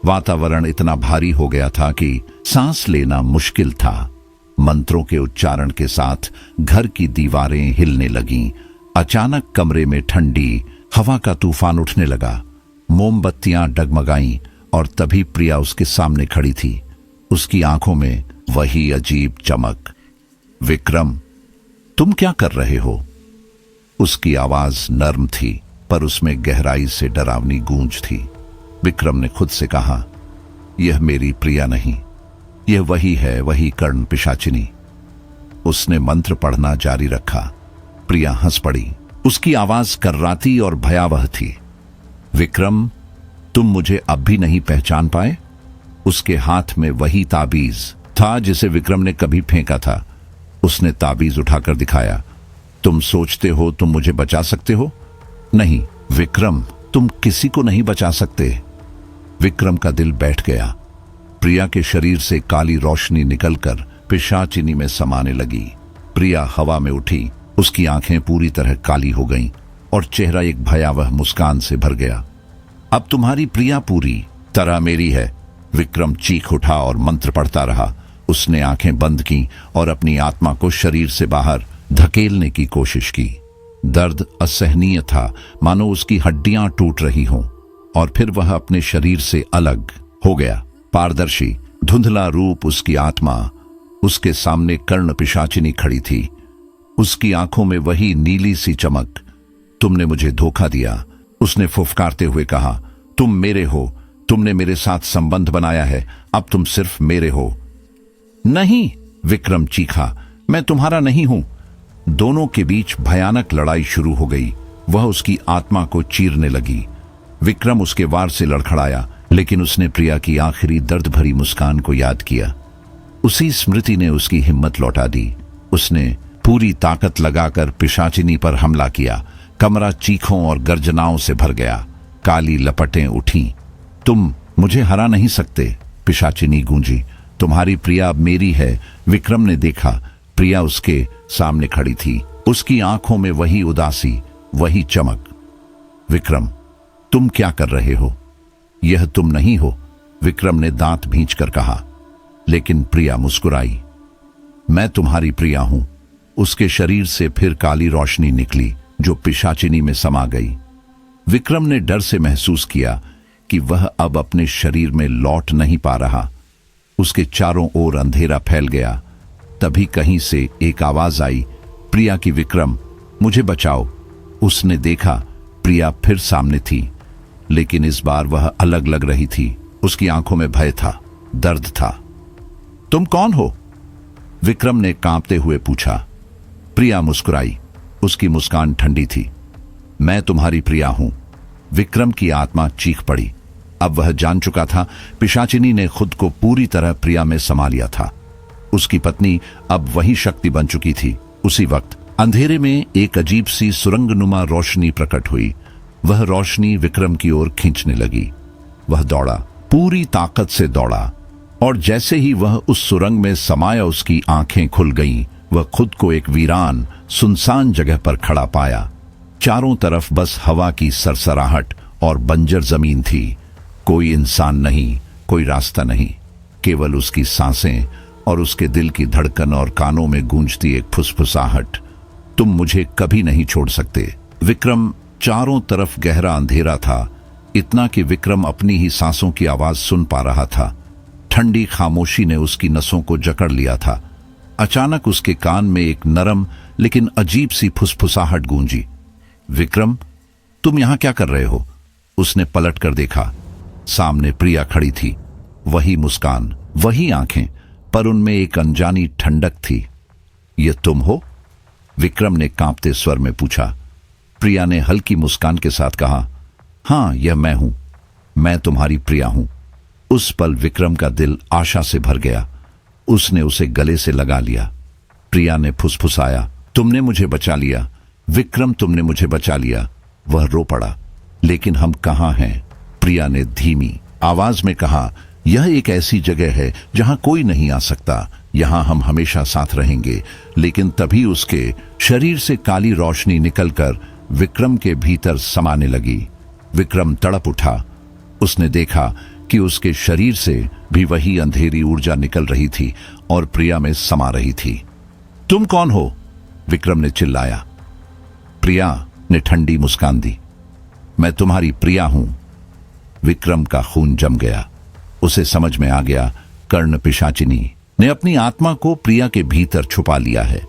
वातावरण इतना भारी हो गया था कि सांस लेना मुश्किल था। मंत्रों के उच्चारण के साथ घर की दीवारें हिलने लगीं। अचानक कमरे में ठंडी हवा का तूफान उठने लगा। मोमबत्तियां डगमगाईं और तभी प्रिया उसके सामने खड़ी थी। उसकी आंखों में वही अजीब चमक। विक्रम, तुम क्या कर रहे हो? उसकी आवाज नर्म थी, पर उसमें गहराई से डरावनी गूंज थी। विक्रम ने खुद से कहा, यह मेरी प्रिया नहीं, यह वही है, वही कर्ण पिशाचिनी। उसने मंत्र पढ़ना जारी रखा। प्रिया हंस पड़ी। उसकी आवाज कर्राती और भयावह थी। विक्रम, तुम मुझे अब भी नहीं पहचान पाए? उसके हाथ में वही ताबीज था जिसे विक्रम ने कभी फेंका था। उसने ताबीज उठाकर दिखाया। तुम सोचते हो तुम मुझे बचा सकते हो? नहीं विक्रम, तुम किसी को नहीं बचा सकते। विक्रम का दिल बैठ गया। प्रिया के शरीर से काली रोशनी निकलकर पिशाचिनी में समाने लगी। प्रिया हवा में उठी। उसकी आंखें पूरी तरह काली हो गईं और चेहरा एक भयावह मुस्कान से भर गया। अब तुम्हारी प्रिया पूरी तरह मेरी है। विक्रम चीख उठा और मंत्र पढ़ता रहा। उसने आंखें बंद की और अपनी आत्मा को शरीर से बाहर धकेलने की कोशिश की। दर्द असहनीय था, मानो उसकी हड्डियां टूट रही हों। और फिर वह अपने शरीर से अलग हो गया। पारदर्शी धुंधला रूप उसकी आत्मा। उसके सामने कर्ण पिशाचिनी खड़ी थी। उसकी आंखों में वही नीली सी चमक। तुमने मुझे धोखा दिया, उसने फुफकारते हुए कहा। तुम मेरे हो, तुमने मेरे साथ संबंध बनाया है, अब तुम सिर्फ मेरे हो। नहीं, विक्रम चीखा, मैं तुम्हारा नहीं हूं। दोनों के बीच भयानक लड़ाई शुरू हो गई। वह उसकी आत्मा को चीरने लगी। विक्रम उसके वार से लड़खड़ाया, लेकिन उसने प्रिया की आखिरी दर्द भरी मुस्कान को याद किया। उसी स्मृति ने उसकी हिम्मत लौटा दी। उसने पूरी ताकत लगाकर पिशाचिनी पर हमला किया। कमरा चीखों और गर्जनाओं से भर गया। काली लपटें उठी। तुम मुझे हरा नहीं सकते, पिशाचिनी गूंजी। तुम्हारी प्रिया अब मेरी है। विक्रम ने देखा, प्रिया उसके सामने खड़ी थी। उसकी आंखों में वही उदासी, वही चमक। विक्रम, तुम क्या कर रहे हो? यह तुम नहीं हो, विक्रम ने दांत भींचकर कहा। लेकिन प्रिया मुस्कुराई। मैं तुम्हारी प्रिया हूं। उसके शरीर से फिर काली रोशनी निकली जो पिशाचिनी में समा गई। विक्रम ने डर से महसूस किया कि वह अब अपने शरीर में लौट नहीं पा रहा। उसके चारों ओर अंधेरा फैल गया। तभी कहीं से एक आवाज आई, प्रिया की। विक्रम, मुझे बचाओ। उसने देखा, प्रिया फिर सामने थी, लेकिन इस बार वह अलग लग रही थी। उसकी आंखों में भय था, दर्द था। तुम कौन हो? विक्रम ने कांपते हुए पूछा। प्रिया मुस्कुराई। उसकी मुस्कान ठंडी थी। मैं तुम्हारी प्रिया हूं। विक्रम की आत्मा चीख पड़ी। अब वह जान चुका था, पिशाचिनी ने खुद को पूरी तरह प्रिया में समा लिया था। उसकी पत्नी अब वही शक्ति बन चुकी थी। उसी वक्त अंधेरे में एक अजीब सी सुरंगनुमा रोशनी प्रकट हुई। वह रोशनी विक्रम की ओर खींचने लगी। वह दौड़ा, पूरी ताकत से दौड़ा, और जैसे ही वह उस सुरंग में समाया, उसकी आंखें खुल गईं। वह खुद को एक वीरान, सुनसान जगह पर खड़ा पाया। चारों तरफ बस हवा की सरसराहट और बंजर जमीन थी। कोई इंसान नहीं, कोई रास्ता नहीं, केवल उसकी सांसें और उसके दिल की धड़कन और कानों में गूंजती एक फुसफुसाहट। तुम मुझे कभी नहीं छोड़ सकते। विक्रम, चारों तरफ गहरा अंधेरा था, इतना कि विक्रम अपनी ही सांसों की आवाज सुन पा रहा था। ठंडी खामोशी ने उसकी नसों को जकड़ लिया था। अचानक उसके कान में एक नरम लेकिन अजीब सी फुसफुसाहट गूंजी। विक्रम, तुम यहां क्या कर रहे हो? उसने पलट कर देखा। सामने प्रिया खड़ी थी। वही मुस्कान, वही आंखें, पर उनमें एक अनजानी ठंडक थी। ये तुम हो? विक्रम ने कांपते स्वर में पूछा। प्रिया ने हल्की मुस्कान के साथ कहा, हां, यह मैं हूं। मैं तुम्हारी प्रिया हूं। उस पल विक्रम का दिल आशा से भर गया। उसने उसे गले से लगा लिया। प्रिया ने फुसफुसाया, तुमने मुझे बचा लिया। विक्रम, तुमने मुझे बचा लिया। वह रो पड़ा। लेकिन हम कहां हैं? प्रिया ने धीमी आवाज में कहा, यह एक ऐसी जगह है जहां कोई नहीं आ सकता। यहां हम हमेशा साथ रहेंगे। लेकिन तभी उसके शरीर से काली रोशनी निकलकर विक्रम के भीतर समाने लगी। विक्रम तड़प उठा। उसने देखा कि उसके शरीर से भी वही अंधेरी ऊर्जा निकल रही थी और प्रिया में समा रही थी। तुम कौन हो? विक्रम ने चिल्लाया। प्रिया ने ठंडी मुस्कान दी। मैं तुम्हारी प्रिया हूं। विक्रम का खून जम गया। उसे समझ में आ गया, कर्ण पिशाचिनी ने अपनी आत्मा को प्रिया के भीतर छुपा लिया है।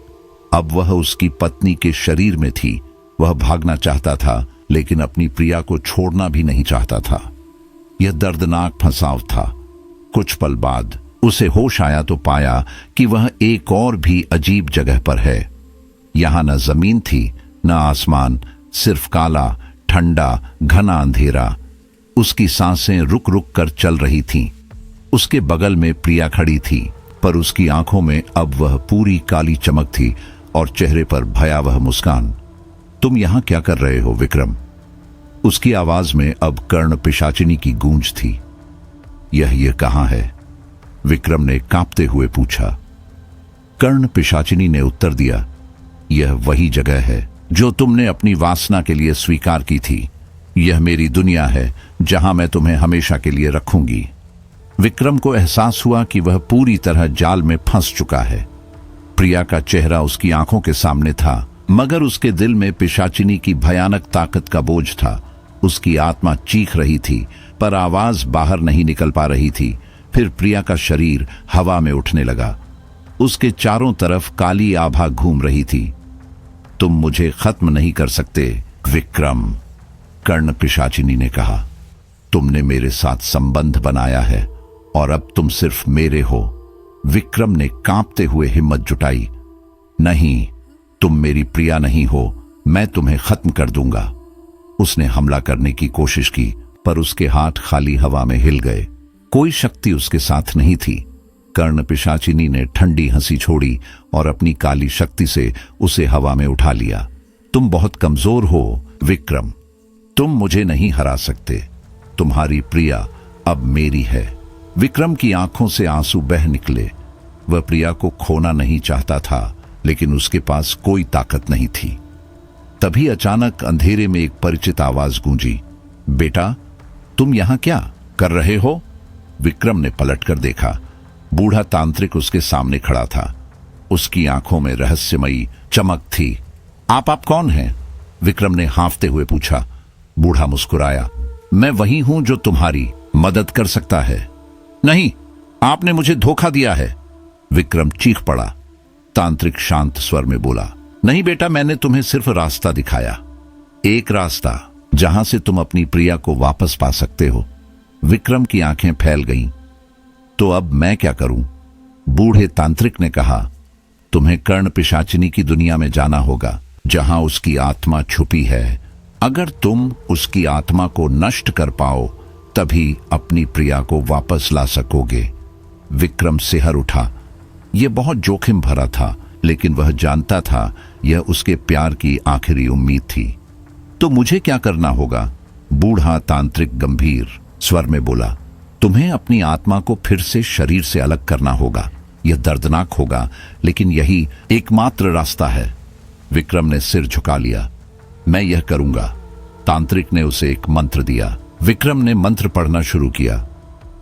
अब वह उसकी पत्नी के शरीर में थी। वह भागना चाहता था, लेकिन अपनी प्रिया को छोड़ना भी नहीं चाहता था। यह दर्दनाक फंसाव था। कुछ पल बाद उसे होश आया तो पाया कि वह एक और भी अजीब जगह पर है। यहां न जमीन थी, न आसमान, सिर्फ काला, ठंडा, घना अंधेरा। उसकी सांसें रुक रुक कर चल रही थीं। उसके बगल में प्रिया खड़ी थी, पर उसकी आंखों में अब वह पूरी काली चमक थी और चेहरे पर भयावह मुस्कान। तुम यहां क्या कर रहे हो, विक्रम? उसकी आवाज में अब कर्ण पिशाचिनी की गूंज थी। यह कहां है? विक्रम ने कांपते हुए पूछा। कर्ण पिशाचिनी ने उत्तर दिया, यह वही जगह है जो तुमने अपनी वासना के लिए स्वीकार की थी। यह मेरी दुनिया है जहां मैं तुम्हें हमेशा के लिए रखूंगी। विक्रम को एहसास हुआ कि वह पूरी तरह जाल में फंस चुका है। प्रिया का चेहरा उसकी आंखों के सामने था, मगर उसके दिल में पिशाचिनी की भयानक ताकत का बोझ था। उसकी आत्मा चीख रही थी, पर आवाज बाहर नहीं निकल पा रही थी। फिर प्रिया का शरीर हवा में उठने लगा। उसके चारों तरफ काली आभा घूम रही थी। तुम मुझे खत्म नहीं कर सकते, विक्रम, कर्ण पिशाचिनी ने कहा। तुमने मेरे साथ संबंध बनाया है और अब तुम सिर्फ मेरे हो। विक्रम ने कांपते हुए हिम्मत जुटाई। नहीं, तुम मेरी प्रिया नहीं हो। मैं तुम्हें खत्म कर दूंगा। उसने हमला करने की कोशिश की, पर उसके हाथ खाली हवा में हिल गए। कोई शक्ति उसके साथ नहीं थी। कर्ण पिशाचिनी ने ठंडी हंसी छोड़ी और अपनी काली शक्ति से उसे हवा में उठा लिया। तुम बहुत कमजोर हो विक्रम, तुम मुझे नहीं हरा सकते। तुम्हारी प्रिया अब मेरी है। विक्रम की आंखों से आंसू बह निकले। वह प्रिया को खोना नहीं चाहता था, लेकिन उसके पास कोई ताकत नहीं थी। तभी अचानक अंधेरे में एक परिचित आवाज गूंजी, बेटा तुम यहां क्या कर रहे हो? विक्रम ने पलटकर देखा। बूढ़ा तांत्रिक उसके सामने खड़ा था। उसकी आंखों में रहस्यमयी चमक थी। आप कौन हैं? विक्रम ने हाँफते हुए पूछा। बूढ़ा मुस्कुराया, मैं वही हूं जो तुम्हारी मदद कर सकता है। नहीं, आपने मुझे धोखा दिया है। विक्रम चीख पड़ा। तांत्रिक शांत स्वर में बोला, नहीं बेटा, मैंने तुम्हें सिर्फ रास्ता दिखाया, एक रास्ता जहां से तुम अपनी प्रिया को वापस पा सकते हो। विक्रम की आंखें फैल गईं। तो अब मैं क्या करूं? बूढ़े तांत्रिक ने कहा, तुम्हें कर्ण पिशाचिनी की दुनिया में जाना होगा, जहां उसकी आत्मा छुपी है। अगर तुम उसकी आत्मा को नष्ट कर पाओ, तभी अपनी प्रिया को वापस ला सकोगे। विक्रम सिहर उठा। यह बहुत जोखिम भरा था, लेकिन वह जानता था यह उसके प्यार की आखिरी उम्मीद थी। तो मुझे क्या करना होगा? बूढ़ा तांत्रिक गंभीर स्वर में बोला, तुम्हें अपनी आत्मा को फिर से शरीर से अलग करना होगा। यह दर्दनाक होगा, लेकिन यही एकमात्र रास्ता है। विक्रम ने सिर झुका लिया। मैं यह करूंगा। तांत्रिक ने उसे एक मंत्र दिया। विक्रम ने मंत्र पढ़ना शुरू किया।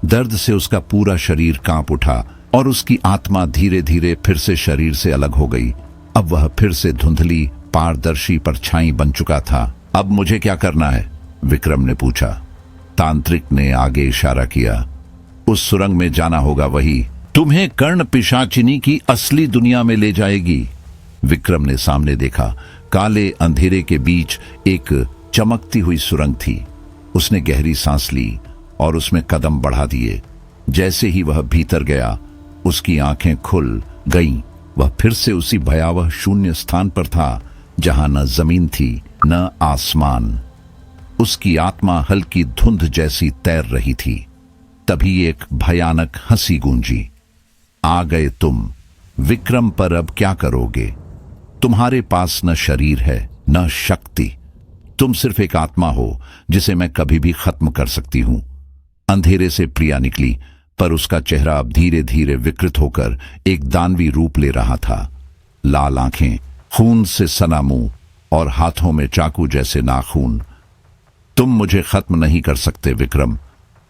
दर्द से उसका पूरा शरीर कांप उठा और उसकी आत्मा धीरे धीरे फिर से शरीर से अलग हो गई। अब वह फिर से धुंधली पारदर्शी परछाई बन चुका था। अब मुझे क्या करना है? विक्रम ने पूछा। तांत्रिक ने आगे इशारा किया। उस सुरंग में जाना होगा, वही तुम्हें कर्ण पिशाचिनी की असली दुनिया में ले जाएगी। विक्रम ने सामने देखा। काले अंधेरे के बीच एक चमकती हुई सुरंग थी। उसने गहरी सांस ली और उसमें कदम बढ़ा दिए। जैसे ही वह भीतर गया, उसकी आंखें खुल गईं। वह फिर से उसी भयावह शून्य स्थान पर था, जहां न जमीन थी न आसमान। उसकी आत्मा हल्की धुंध जैसी तैर रही थी। तभी एक भयानक हंसी गूंजी। आ गए तुम। विक्रम, पर अब क्या करोगे? तुम्हारे पास न शरीर है न शक्ति। तुम सिर्फ एक आत्मा हो जिसे मैं कभी भी खत्म कर सकती हूं। अंधेरे से प्रिया निकली, पर उसका चेहरा अब धीरे धीरे विकृत होकर एक दानवी रूप ले रहा था। लाल आंखें, खून से सना मुंह और हाथों में चाकू जैसे नाखून। तुम मुझे खत्म नहीं कर सकते विक्रम।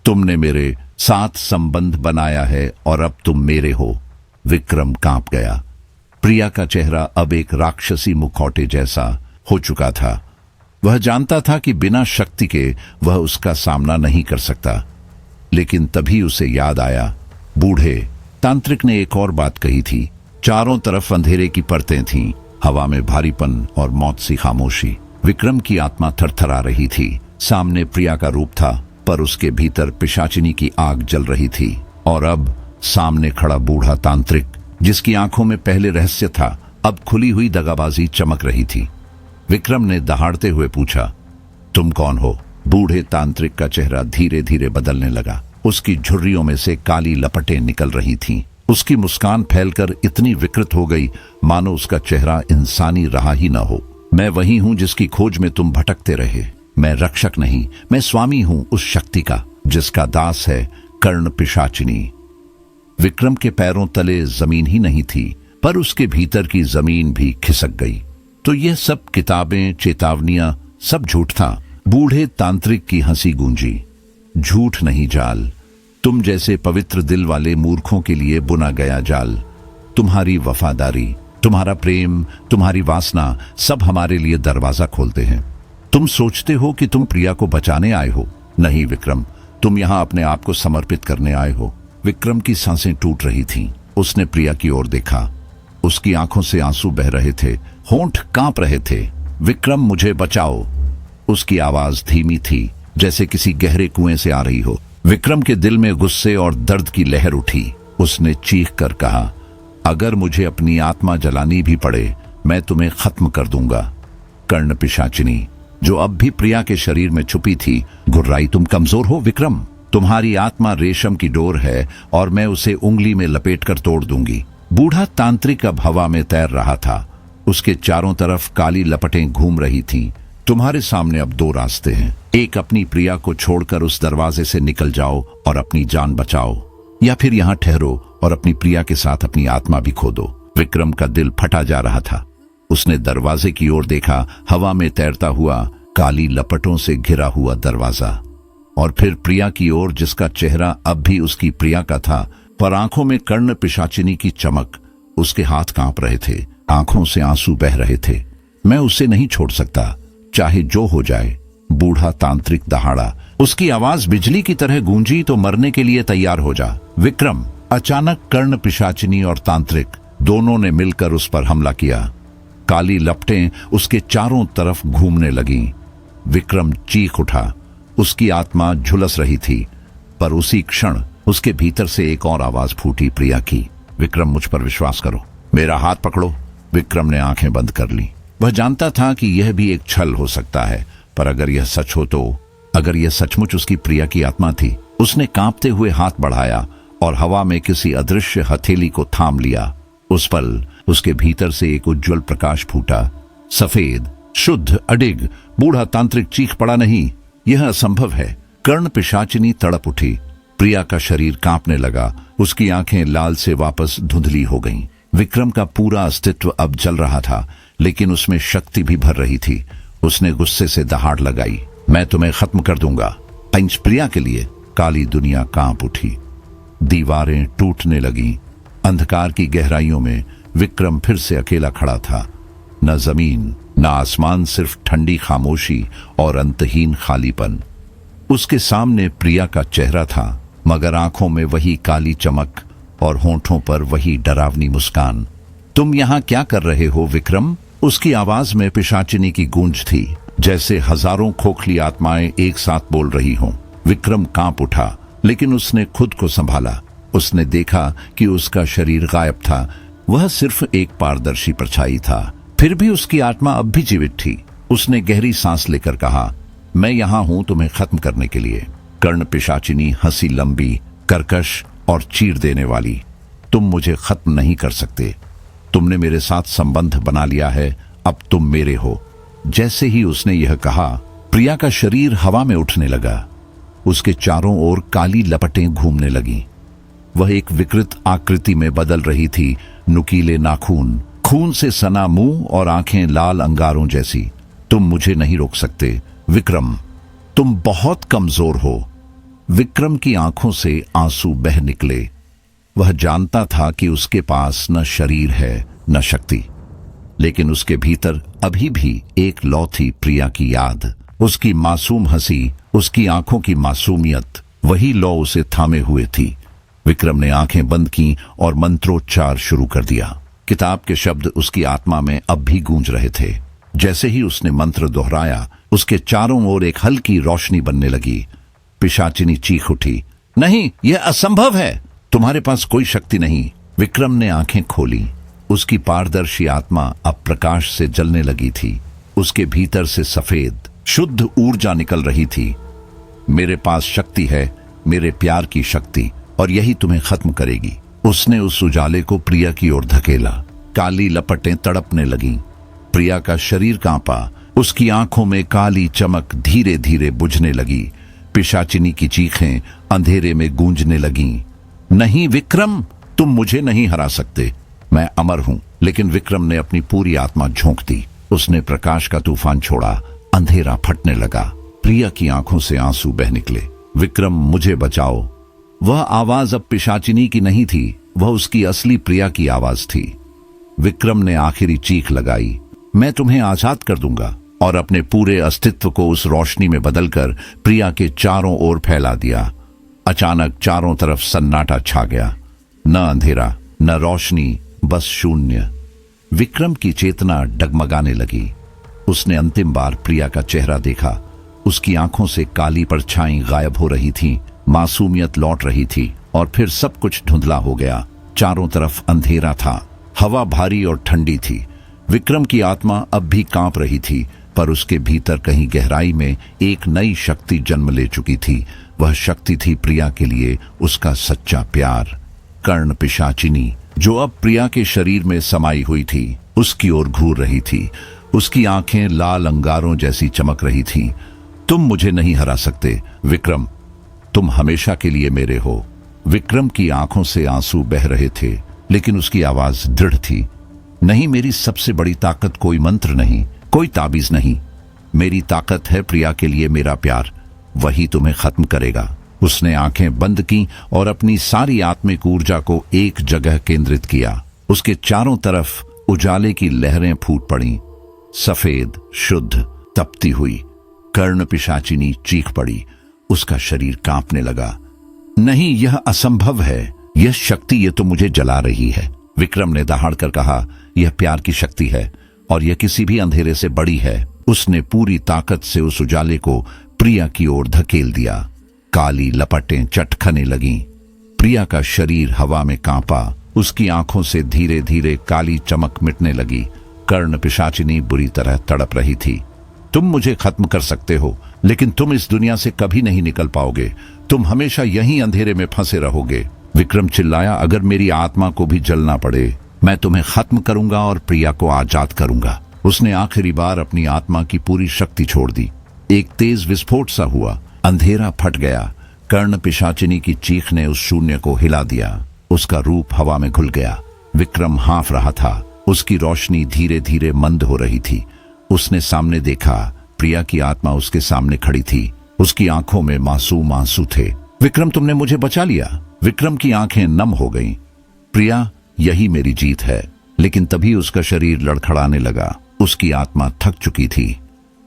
तुमने मेरे साथ संबंध बनाया है और अब तुम मेरे हो। विक्रम कांप गया। प्रिया का चेहरा अब एक राक्षसी मुखौटे जैसा हो चुका था। वह जानता था कि बिना शक्ति के वह उसका सामना नहीं कर सकता। लेकिन तभी उसे याद आया, बूढ़े तांत्रिक ने एक और बात कही थी। चारों तरफ अंधेरे की परतें थीं, हवा में भारीपन और मौत सी खामोशी। विक्रम की आत्मा थरथरा रही थी। सामने प्रिया का रूप था, पर उसके भीतर पिशाचिनी की आग जल रही थी। और अब सामने खड़ा बूढ़ा तांत्रिक, जिसकी आंखों में पहले रहस्य था, अब खुली हुई दगाबाजी चमक रही थी। विक्रम ने दहाड़ते हुए पूछा, तुम कौन हो? बूढ़े तांत्रिक का चेहरा धीरे धीरे बदलने लगा। उसकी झुर्रियों में से काली लपटें निकल रही थीं। उसकी मुस्कान फैलकर इतनी विकृत हो गई, मानो उसका चेहरा इंसानी रहा ही न हो। मैं वही हूं जिसकी खोज में तुम भटकते रहे। मैं रक्षक नहीं, मैं स्वामी हूं उस शक्ति का, जिसका दास है कर्ण पिशाचिनी। विक्रम के पैरों तले जमीन ही नहीं थी, पर उसके भीतर की जमीन भी खिसक गई। तो ये सब किताबें, चेतावनियां, सब झूठ था। बूढ़े तांत्रिक की हंसी गूंजी। झूठ नहीं जाल, तुम जैसे पवित्र दिल वाले मूर्खों के लिए बुना गया जाल। तुम्हारी वफादारी, तुम्हारा प्रेम, तुम्हारी वासना सब हमारे लिए दरवाजा खोलते हैं। तुम सोचते हो कि तुम प्रिया को बचाने आए हो। नहीं विक्रम, तुम यहां अपने आप को समर्पित करने आए हो। विक्रम की सांसें टूट रही थीं। उसने प्रिया की ओर देखा। उसकी आंखों से आंसू बह रहे थे, होंठ कांप रहे थे। विक्रम, मुझे बचाओ। उसकी आवाज धीमी थी, जैसे किसी गहरे कुएं से आ रही हो। विक्रम के दिल में गुस्से और दर्द की लहर उठी। उसने चीख कर कहा, अगर मुझे अपनी आत्मा जलानी भी पड़े, मैं तुम्हें खत्म कर दूंगा। कर्ण पिशाचिनी, जो अब भी प्रिया के शरीर में छुपी थी, घुर्राई, तुम कमजोर हो विक्रम। तुम्हारी आत्मा रेशम की डोर है और मैं उसे उंगली में लपेटकर तोड़ दूंगी। बूढ़ा तांत्रिक अब हवा में तैर रहा था। उसके चारों तरफ काली लपटें घूम रही थीं। तुम्हारे सामने अब दो रास्ते हैं, एक अपनी प्रिया को छोड़कर उस दरवाजे से निकल जाओ और अपनी जान बचाओ, या फिर यहाँ ठहरो और अपनी प्रिया के साथ अपनी आत्मा भी खो दो। विक्रम का दिल फटा जा रहा था। उसने दरवाजे की ओर देखा, हवा में तैरता हुआ काली लपटों से घिरा हुआ दरवाजा, और फिर प्रिया की ओर जिसका चेहरा अब भी उसकी प्रिया का था, पर आंखों में कर्ण पिशाचिनी की चमक। उसके हाथ कांप रहे थे, आंखों से आंसू बह रहे थे। मैं उसे नहीं छोड़ सकता, चाहे जो हो जाए। बूढ़ा तांत्रिक दहाड़ा। उसकी आवाज बिजली की तरह गूंजी, तो मरने के लिए तैयार हो जा विक्रम। अचानक कर्ण पिशाचिनी और तांत्रिक दोनों ने मिलकर उस पर हमला किया। काली लपटें उसके चारों तरफ घूमने लगीं। विक्रम चीख उठा। उसकी आत्मा झुलस रही थी, पर उसी क्षण उसके भीतर से एक और आवाज फूटी, प्रिया की। विक्रम, मुझ पर विश्वास करो, मेरा हाथ पकड़ो। विक्रम ने आंखें बंद कर ली। वह जानता था कि यह भी एक छल हो सकता है, पर अगर यह सच हो तो, अगर यह सचमुच उसकी प्रिया की आत्मा थी। उसने कांपते हुए हाथ बढ़ाया और हवा में किसी अदृश्य हथेली को थाम लिया। उस पल उसके भीतर से एक उज्जवल प्रकाश फूटा, सफेद, शुद्ध, अडिग। बूढ़ा तांत्रिक चीख पड़ा, नहीं, यह असंभव है। कर्ण पिशाचिनी तड़प उठी। प्रिया का शरीर कांपने लगा। उसकी आंखें लाल से वापस धुंधली हो गईं। विक्रम का पूरा अस्तित्व अब जल रहा था, लेकिन उसमें शक्ति भी भर रही थी। उसने गुस्से से दहाड़ लगाई, मैं तुम्हें खत्म कर दूंगा। पंच प्रिया के लिए। काली दुनिया कांप उठी। दीवारें टूटने लगीं। अंधकार की गहराइयों में विक्रम फिर से अकेला खड़ा था। न जमीन न आसमान, सिर्फ ठंडी खामोशी और अंतहीन खालीपन। उसके सामने प्रिया का चेहरा था, मगर आंखों में वही काली चमक और होंठों पर वही डरावनी मुस्कान। तुम यहां क्या कर रहे हो विक्रम? उसकी आवाज में पिशाचिनी की गूंज थी, जैसे हजारों खोखली आत्माएं एक साथ बोल रही हों। विक्रम कांप उठा, लेकिन उसने खुद को संभाला। उसने देखा कि उसका शरीर गायब था, वह सिर्फ एक पारदर्शी परछाई था। फिर भी उसकी आत्मा अब भी जीवित थी। उसने गहरी सांस लेकर कहा, मैं यहां हूं तुम्हें खत्म करने के लिए। कर्ण पिशाचिनी हंसी, लंबी, कर्कश और चीर देने वाली। तुम मुझे खत्म नहीं कर सकते। तुमने मेरे साथ संबंध बना लिया है, अब तुम मेरे हो। जैसे ही उसने यह कहा, प्रिया का शरीर हवा में उठने लगा। उसके चारों ओर काली लपटें घूमने लगीं। वह एक विकृत आकृति में बदल रही थी, नुकीले नाखून, खून से सना मुंह और आंखें लाल अंगारों जैसी। तुम मुझे नहीं रोक सकते विक्रम, तुम बहुत कमजोर हो। विक्रम की आंखों से आंसू बह निकले। वह जानता था कि उसके पास न शरीर है न शक्ति, लेकिन उसके भीतर अभी भी एक लौ थी, प्रिया की याद, उसकी मासूम हंसी, उसकी आंखों की मासूमियत। वही लौ उसे थामे हुए थी। विक्रम ने आंखें बंद की और मंत्रोच्चार शुरू कर दिया। किताब के शब्द उसकी आत्मा में अब भी गूंज रहे थे। जैसे ही उसने मंत्र दोहराया, उसके चारों ओर एक हल्की रोशनी बनने लगी। पिशाचिनी चीख उठी, नहीं, यह असंभव है, तुम्हारे पास कोई शक्ति नहीं। विक्रम ने आंखें खोली। उसकी पारदर्शी आत्मा अब प्रकाश से जलने लगी थी। उसके भीतर से सफेद, शुद्ध ऊर्जा निकल रही थी। मेरे पास शक्ति है, मेरे प्यार की शक्ति, और यही तुम्हें खत्म करेगी। उसने उस उजाले को प्रिया की ओर धकेला। काली लपटें तड़पने लगीं। प्रिया का शरीर कांपा। उसकी आंखों में काली चमक धीरे धीरे बुझने लगी। पिशाचिनी की चीखें अंधेरे में गूंजने लगीं। नहीं विक्रम, तुम मुझे नहीं हरा सकते, मैं अमर हूं। लेकिन विक्रम ने अपनी पूरी आत्मा झोंक दी। उसने प्रकाश का तूफान छोड़ा। अंधेरा फटने लगा। प्रिया की आंखों से आंसू बह निकले। विक्रम, मुझे बचाओ। वह आवाज अब पिशाचिनी की नहीं थी, वह उसकी असली प्रिया की आवाज थी। विक्रम ने आखिरी चीख लगाई, मैं तुम्हें आजाद कर दूंगा, और अपने पूरे अस्तित्व को उस रोशनी में बदलकर प्रिया के चारों ओर फैला दिया। अचानक चारों तरफ सन्नाटा छा गया। न अंधेरा न रोशनी, बस शून्य। विक्रम की चेतना डगमगाने लगी। उसने अंतिम बार प्रिया का चेहरा देखा। उसकी आंखों से काली परछाई गायब हो रही थी, मासूमियत लौट रही थी, और फिर सब कुछ धुंधला हो गया। चारों तरफ अंधेरा था। हवा भारी और ठंडी थी। विक्रम की आत्मा अब भी कांप रही थी, पर उसके भीतर कहीं गहराई में एक नई शक्ति जन्म ले चुकी थी। वह शक्ति थी प्रिया के लिए उसका सच्चा प्यार। कर्ण पिशाचिनी, जो अब प्रिया के शरीर में समाई हुई थी, उसकी ओर घूर रही थी। उसकी आंखें लाल अंगारों जैसी चमक रही थीं। तुम मुझे नहीं हरा सकते विक्रम, तुम हमेशा के लिए मेरे हो। विक्रम की आंखों से आंसू बह रहे थे, लेकिन उसकी आवाज दृढ़ थी। नहीं, मेरी सबसे बड़ी ताकत कोई मंत्र नहीं, कोई ताबीज नहीं। मेरी ताकत है प्रिया के लिए मेरा प्यार, वही तुम्हें खत्म करेगा। उसने आंखें बंद की और अपनी सारी आत्मिक ऊर्जा को एक जगह केंद्रित किया। उसके चारों तरफ उजाले की लहरें फूट पड़ी, सफेद, शुद्ध, तपती हुई। कर्ण पिशाचिनी चीख पड़ी। उसका शरीर कांपने लगा। नहीं, यह असंभव है। यह शक्ति, ये तो मुझे जला रही है। विक्रम ने दहाड़कर कहा, यह प्यार की शक्ति है और यह किसी भी अंधेरे से बड़ी है। उसने पूरी ताकत से उस उजाले को प्रिया की ओर धकेल दिया। काली लपटें चटखने लगीं। प्रिया का शरीर हवा में कांपा। उसकी आंखों से धीरे धीरे काली चमक मिटने लगी। कर्ण पिशाचिनी बुरी तरह तड़प रही थी। तुम मुझे खत्म कर सकते हो, लेकिन तुम इस दुनिया से कभी नहीं निकल पाओगे। तुम हमेशा यहीं अंधेरे में फंसे रहोगे। विक्रम चिल्लाया, अगर मेरी आत्मा को भी जलना पड़े, मैं तुम्हें खत्म करूंगा और प्रिया को आजाद करूंगा। उसने आखिरी बार अपनी आत्मा की पूरी शक्ति छोड़ दी। एक तेज विस्फोट सा हुआ। अंधेरा फट गया। कर्ण पिशाचिनी की चीख ने उस शून्य को हिला दिया। उसका रूप हवा में घुल गया। विक्रम हाँफ रहा था। उसकी रोशनी धीरे धीरे मंद हो रही थी। उसने सामने देखा, प्रिया की आत्मा उसके सामने खड़ी थी। उसकी आंखों में मासूम आंसू थे। विक्रम, तुमने मुझे बचा लिया। विक्रम की आंखें नम हो गईं। प्रिया, यही मेरी जीत है। लेकिन तभी उसका शरीर लड़खड़ाने लगा। उसकी आत्मा थक चुकी थी।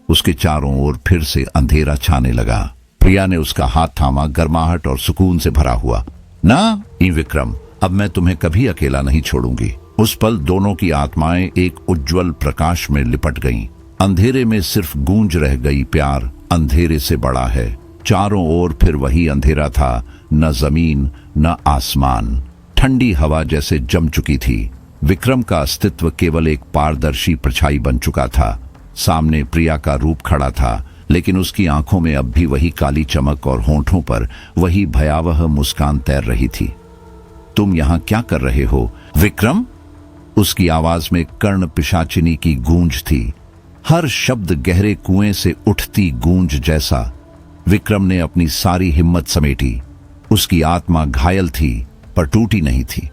उसके चारों ओर फिर से अंधेरा छाने लगा। प्रिया ने उसका हाथ थामा, गर्माहट और सुकून से भरा हुआ। ना विक्रम, अब मैं तुम्हें कभी अकेला नहीं छोड़ूंगी। उस पल दोनों की आत्माएं एक उज्जवल प्रकाश में लिपट गईं। अंधेरे में सिर्फ गूंज रह गई, प्यार अंधेरे से बड़ा है। चारों ओर फिर वही अंधेरा था, न जमीन न आसमान। ठंडी हवा जैसे जम चुकी थी। विक्रम का अस्तित्व केवल एक पारदर्शी परछाई बन चुका था। सामने प्रिया का रूप खड़ा था, लेकिन उसकी आंखों में अब भी वही काली चमक और होंठों पर वही भयावह मुस्कान तैर रही थी। तुम यहां क्या कर रहे हो विक्रम? उसकी आवाज में कर्ण पिशाचिनी की गूंज थी, हर शब्द गहरे कुएं से उठती गूंज जैसा। विक्रम ने अपनी सारी हिम्मत समेटी। उसकी आत्मा घायल थी पर टूटी नहीं थी।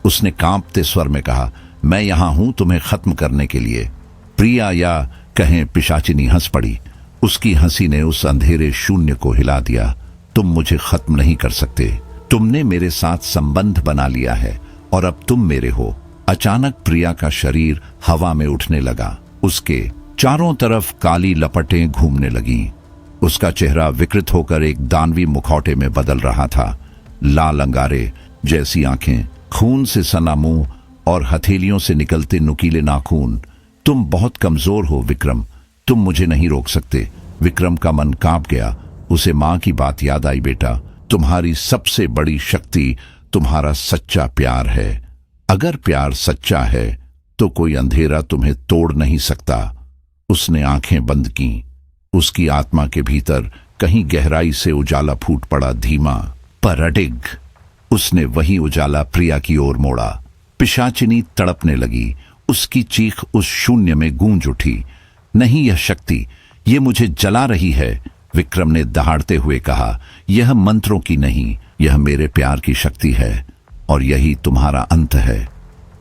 उसने कांपते स्वर में कहा, मैं यहां हूं तुम्हें खत्म करने के लिए। प्रिया या कहें पिशाचिनी हंस पड़ी। उसकी हंसी ने उस अंधेरे शून्य को हिला दिया। तुम मुझे खत्म नहीं कर सकते। तुमने मेरे साथ संबंध बना लिया है और अब तुम मेरे हो। अचानक प्रिया का शरीर हवा में उठने लगा। उसके चारों तरफ काली लपटें घूमने लगीं। उसका चेहरा विकृत होकर एक दानवी मुखौटे में बदल रहा था। लाल अंगारे जैसी आंखें, खून से सना मुंह और हथेलियों से निकलते नुकीले नाखून। तुम बहुत कमजोर हो विक्रम, तुम मुझे नहीं रोक सकते। विक्रम का मन कांप गया। उसे मां की बात याद आई, बेटा, तुम्हारी सबसे बड़ी शक्ति तुम्हारा सच्चा प्यार है। अगर प्यार सच्चा है तो कोई अंधेरा तुम्हें तोड़ नहीं सकता। उसने आंखें बंद की। उसकी आत्मा के भीतर कहीं गहराई से उजाला फूट पड़ा, धीमा पर अडिग। उसने वही उजाला प्रिया की ओर मोड़ा। पिशाचिनी तड़पने लगी। उसकी चीख उस शून्य में गूंज उठी। नहीं, यह शक्ति, ये मुझे जला रही है। विक्रम ने दहाड़ते हुए कहा, यह मंत्रों की नहीं, यह मेरे प्यार की शक्ति है और यही तुम्हारा अंत है।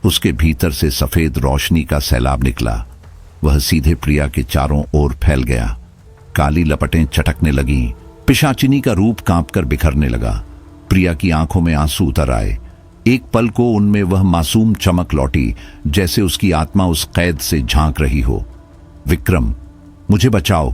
उसके भीतर से सफेद रोशनी का सैलाब निकला। वह सीधे प्रिया के चारों ओर फैल गया। काली लपटें चटकने लगीं। पिशाचिनी का रूप कांपकर बिखरने लगा। प्रिया की आंखों में आंसू उतर आए। एक पल को उनमें वह मासूम चमक लौटी, जैसे उसकी आत्मा उस कैद से झांक रही हो। विक्रम, मुझे बचाओ।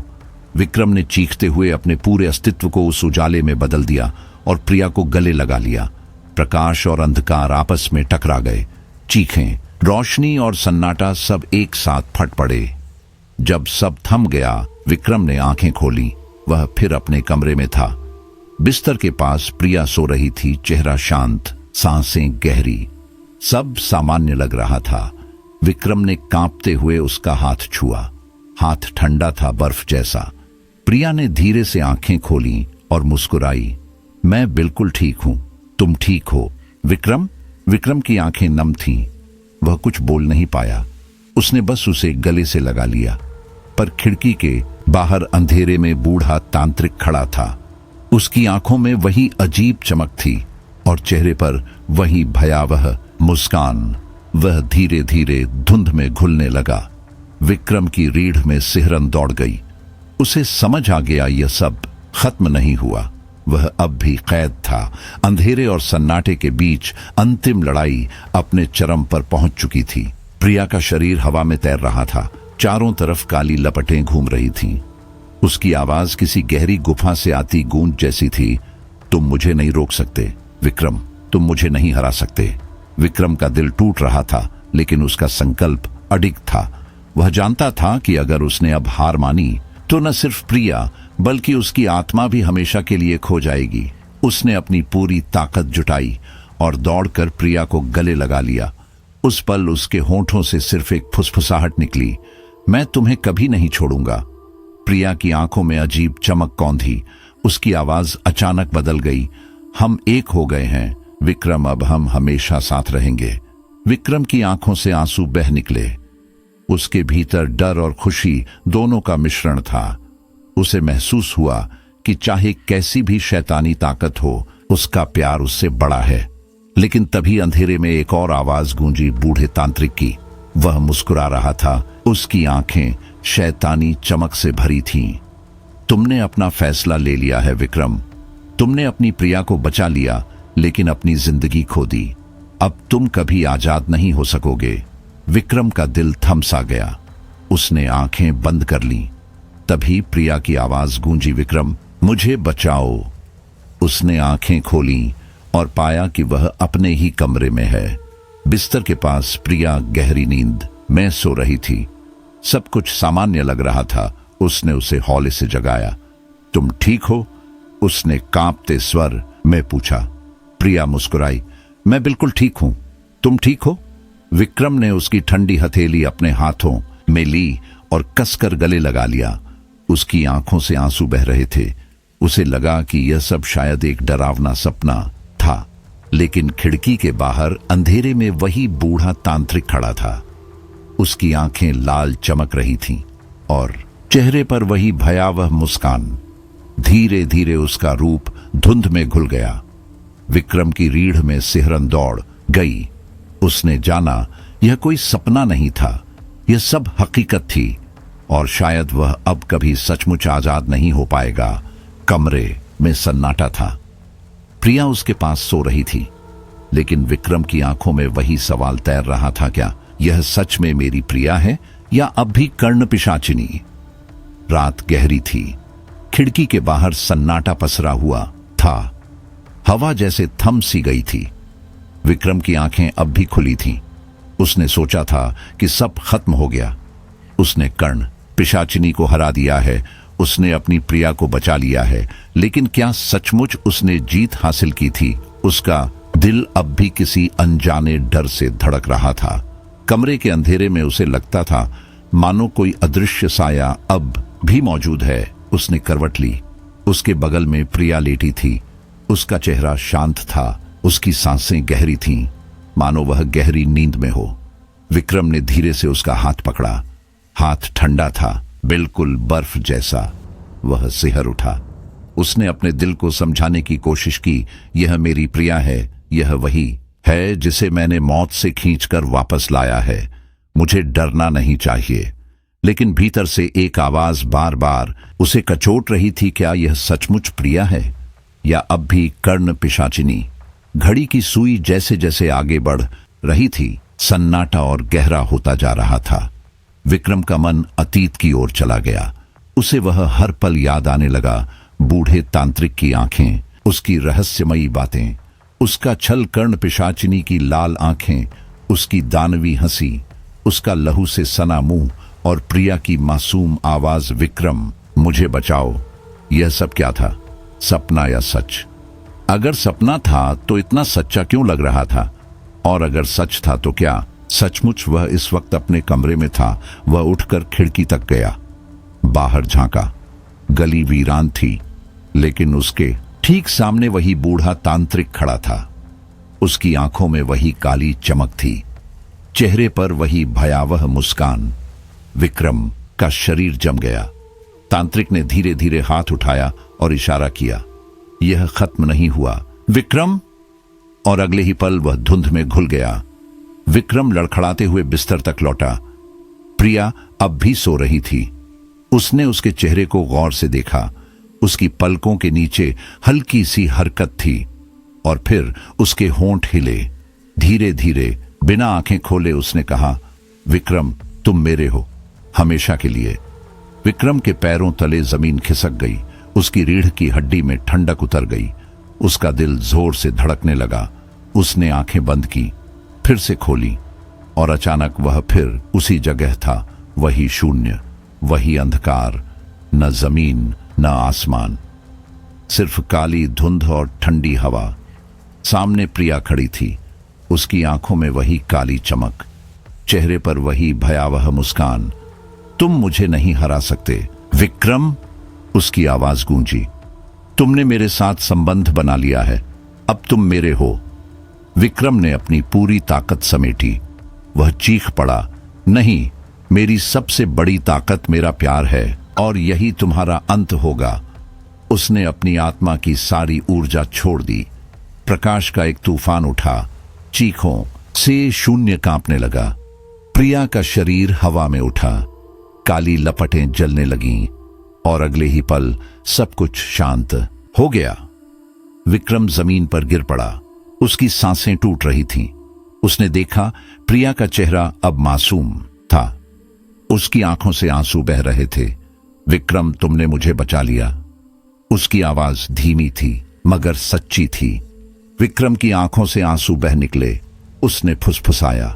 विक्रम ने चीखते हुए अपने पूरे अस्तित्व को उस उजाले में बदल दिया और प्रिया को गले लगा लिया। प्रकाश और अंधकार आपस में टकरा गए। चीखें, रोशनी और सन्नाटा सब एक साथ फट पड़े। जब सब थम गया, विक्रम ने आंखें खोली। वह फिर अपने कमरे में था। बिस्तर के पास प्रिया सो रही थी, चेहरा शांत, सांसें गहरी, सब सामान्य लग रहा था। विक्रम ने कांपते हुए उसका हाथ छुआ। हाथ ठंडा था, बर्फ जैसा। प्रिया ने धीरे से आंखें खोली और मुस्कुराई। मैं बिल्कुल ठीक हूं, तुम ठीक हो विक्रम। विक्रम की आंखें नम थीं। वह कुछ बोल नहीं पाया। उसने बस उसे गले से लगा लिया। पर खिड़की के बाहर अंधेरे में बूढ़ा तांत्रिक खड़ा था। उसकी आंखों में वही अजीब चमक थी और चेहरे पर वही भयावह मुस्कान। वह धीरे धीरे धुंध में घुलने लगा। विक्रम की रीढ़ में सिहरन दौड़ गई। उसे समझ आ गया यह सब खत्म नहीं हुआ। वह अब भी कैद था। अंधेरे और सन्नाटे के बीच अंतिम लड़ाई अपने चरम पर पहुंच चुकी थी। प्रिया का शरीर हवा में तैर रहा था। चारों तरफ काली लपटें घूम रही थीं। उसकी आवाज किसी गहरी गुफा से आती गूंज जैसी थी। तुम मुझे नहीं रोक सकते विक्रम, तुम मुझे नहीं हरा सकते। विक्रम का दिल टूट रहा था, लेकिन उसका संकल्प अडिग था। वह जानता था कि अगर उसने अब हार मानी तो न सिर्फ प्रिया बल्कि उसकी आत्मा भी हमेशा के लिए खो जाएगी। उसने अपनी पूरी ताकत जुटाई और दौड़कर प्रिया को गले लगा लिया। उस पल उसके होंठों से सिर्फ एक फुसफुसाहट निकली, मैं तुम्हें कभी नहीं छोड़ूंगा। प्रिया की आंखों में अजीब चमक कौंधी। उसकी आवाज अचानक बदल गई, हम एक हो गए हैं विक्रम, अब हम हमेशा साथ रहेंगे। विक्रम की आंखों से आंसू बह निकले। उसके भीतर डर और खुशी दोनों का मिश्रण था। उसे महसूस हुआ कि चाहे कैसी भी शैतानी ताकत हो, उसका प्यार उससे बड़ा है। लेकिन तभी अंधेरे में एक और आवाज गूंजी, बूढ़े तांत्रिक की। वह मुस्कुरा रहा था। उसकी आंखें शैतानी चमक से भरी थीं। तुमने अपना फैसला ले लिया है विक्रम। तुमने अपनी प्रिया को बचा लिया, लेकिन अपनी जिंदगी खो दी। अब तुम कभी आजाद नहीं हो सकोगे। विक्रम का दिल थम सा गया। उसने आंखें बंद कर लीं। तभी प्रिया की आवाज गूंजी, विक्रम मुझे बचाओ। उसने आंखें खोलीं और पाया कि वह अपने ही कमरे में है। बिस्तर के पास प्रिया गहरी नींद में सो रही थी। सब कुछ सामान्य लग रहा था। उसने उसे हौले से जगाया। तुम ठीक हो? उसने कांपते स्वर में पूछा। प्रिया मुस्कुराई, मैं बिल्कुल ठीक हूं। तुम ठीक हो? विक्रम ने उसकी ठंडी हथेली अपने हाथों में ली और कसकर गले लगा लिया। उसकी आंखों से आंसू बह रहे थे। उसे लगा कि यह सब शायद एक डरावना सपना था, लेकिन खिड़की के बाहर अंधेरे में वही बूढ़ा तांत्रिक खड़ा था। उसकी आंखें लाल चमक रही थीं और चेहरे पर वही भयावह मुस्कान। धीरे धीरे उसका रूप धुंध में घुल गया। विक्रम की रीढ़ में सिहरन दौड़ गई। उसने जाना यह कोई सपना नहीं था, यह सब हकीकत थी और शायद वह अब कभी सचमुच आजाद नहीं हो पाएगा। कमरे में सन्नाटा था। प्रिया उसके पास सो रही थी, लेकिन विक्रम की आंखों में वही सवाल तैर रहा था, क्या यह सच में मेरी प्रिया है या अब भी कर्ण पिशाचिनी? रात गहरी थी। खिड़की के बाहर सन्नाटा पसरा हुआ था। हवा जैसे थम सी गई थी। विक्रम की आंखें अब भी खुली थीं। उसने सोचा था कि सब खत्म हो गया। उसने कर्ण पिशाचिनी को हरा दिया है। उसने अपनी प्रिया को बचा लिया है। लेकिन क्या सचमुच उसने जीत हासिल की थी? उसका दिल अब भी किसी अनजाने डर से धड़क रहा था। कमरे के अंधेरे में उसे लगता था मानो कोई अदृश्य साया अब भी मौजूद है। उसने करवट ली। उसके बगल में प्रिया लेटी थी। उसका चेहरा शांत था। उसकी सांसें गहरी थीं, मानो वह गहरी नींद में हो। विक्रम ने धीरे से उसका हाथ पकड़ा। हाथ ठंडा था, बिल्कुल बर्फ जैसा। वह सिहर उठा। उसने अपने दिल को समझाने की कोशिश की, यह मेरी प्रिया है। यह वही है जिसे मैंने मौत से खींचकर वापस लाया है। मुझे डरना नहीं चाहिए। लेकिन भीतर से एक आवाज बार बार उसे कचोट रही थी, क्या यह सचमुच प्रिया है या अब भी कर्ण पिशाचिनी? घड़ी की सुई जैसे जैसे आगे बढ़ रही थी, सन्नाटा और गहरा होता जा रहा था। विक्रम का मन अतीत की ओर चला गया। उसे वह हर पल याद आने लगा। बूढ़े तांत्रिक की आंखें, उसकी रहस्यमयी बातें, उसका छल कर्ण पिशाचिनी की लाल आंखें, उसकी दानवी हंसी, उसका लहू से सना मुंह और प्रिया की मासूम आवाज, विक्रम मुझे बचाओ। यह सब क्या था? सपना या सच? अगर सपना था तो इतना सच्चा क्यों लग रहा था? और अगर सच था तो क्या सचमुच वह इस वक्त अपने कमरे में था? वह उठकर खिड़की तक गया। बाहर झांका। गली वीरान थी, लेकिन उसके ठीक सामने वही बूढ़ा तांत्रिक खड़ा था। उसकी आंखों में वही काली चमक थी। चेहरे पर वही भयावह मुस्कान। विक्रम का शरीर जम गया। तांत्रिक ने धीरे धीरे हाथ उठाया और इशारा किया, यह खत्म नहीं हुआ विक्रम। और अगले ही पल वह धुंध में घुल गया। विक्रम लड़खड़ाते हुए बिस्तर तक लौटा। प्रिया अब भी सो रही थी। उसने उसके चेहरे को गौर से देखा। उसकी पलकों के नीचे हल्की सी हरकत थी और फिर उसके होंठ हिले। धीरे धीरे बिना आंखें खोले उसने कहा, विक्रम तुम मेरे हो, हमेशा के लिए। विक्रम के पैरों तले जमीन खिसक गई। उसकी रीढ़ की हड्डी में ठंडक उतर गई। उसका दिल जोर से धड़कने लगा। उसने आंखें बंद की, फिर से खोली और अचानक वह फिर उसी जगह था। वही शून्य, वही अंधकार, न जमीन न आसमान, सिर्फ काली धुंध और ठंडी हवा। सामने प्रिया खड़ी थी। उसकी आंखों में वही काली चमक, चेहरे पर वही भयावह मुस्कान। तुम मुझे नहीं हरा सकते विक्रम, उसकी आवाज गूंजी। तुमने मेरे साथ संबंध बना लिया है, अब तुम मेरे हो। विक्रम ने अपनी पूरी ताकत समेटी। वह चीख पड़ा, नहीं, मेरी सबसे बड़ी ताकत मेरा प्यार है और यही तुम्हारा अंत होगा। उसने अपनी आत्मा की सारी ऊर्जा छोड़ दी। प्रकाश का एक तूफान उठा। चीखों से शून्य कांपने लगा। प्रिया का शरीर हवा में उठा। काली लपटें जलने लगीं और अगले ही पल सब कुछ शांत हो गया। विक्रम जमीन पर गिर पड़ा। उसकी सांसें टूट रही थीं। उसने देखा प्रिया का चेहरा अब मासूम था। उसकी आंखों से आंसू बह रहे थे। विक्रम तुमने मुझे बचा लिया। उसकी आवाज धीमी थी मगर सच्ची थी। विक्रम की आंखों से आंसू बह निकले। उसने फुसफुसाया,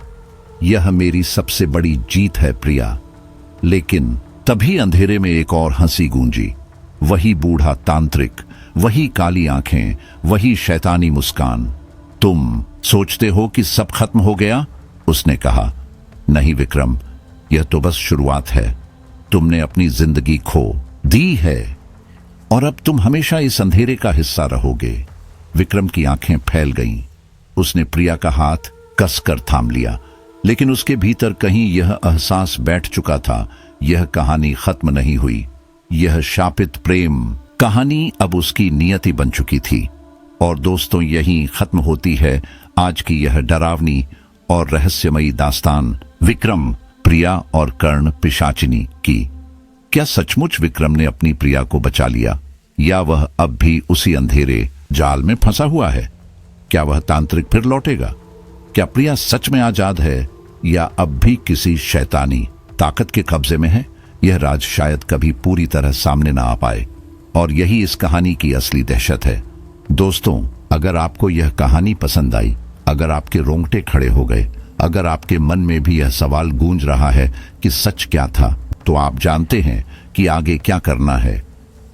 यह मेरी सबसे बड़ी जीत है प्रिया। लेकिन तभी अंधेरे में एक और हंसी गूंजी। वही बूढ़ा तांत्रिक, वही काली आंखें, वही शैतानी मुस्कान। तुम सोचते हो कि सब खत्म हो गया? उसने कहा। नहीं विक्रम, यह तो बस शुरुआत है। तुमने अपनी जिंदगी खो दी है और अब तुम हमेशा इस अंधेरे का हिस्सा रहोगे। विक्रम की आंखें फैल गईं। उसने प्रिया का हाथ कसकर थाम लिया, लेकिन उसके भीतर कहीं यह एहसास बैठ चुका था, यह कहानी खत्म नहीं हुई। यह शापित प्रेम कहानी अब उसकी नियति बन चुकी थी। और दोस्तों, यहीं खत्म होती है आज की यह डरावनी और रहस्यमयी दास्तान, विक्रम, प्रिया और कर्ण पिशाचिनी की। क्या सचमुच विक्रम ने अपनी प्रिया को बचा लिया, या वह अब भी उसी अंधेरे जाल में फंसा हुआ है? क्या वह तांत्रिक फिर लौटेगा? क्या प्रिया सच में आजाद है, या अब भी किसी शैतानी ताकत के कब्जे में है? यह राज शायद कभी पूरी तरह सामने ना आ पाए, और यही इस कहानी की असली दहशत है। दोस्तों, अगर आपको यह कहानी पसंद आई, अगर आपके रोंगटे खड़े हो गए, अगर आपके मन में भी यह सवाल गूंज रहा है कि सच क्या था, तो आप जानते हैं कि आगे क्या करना है।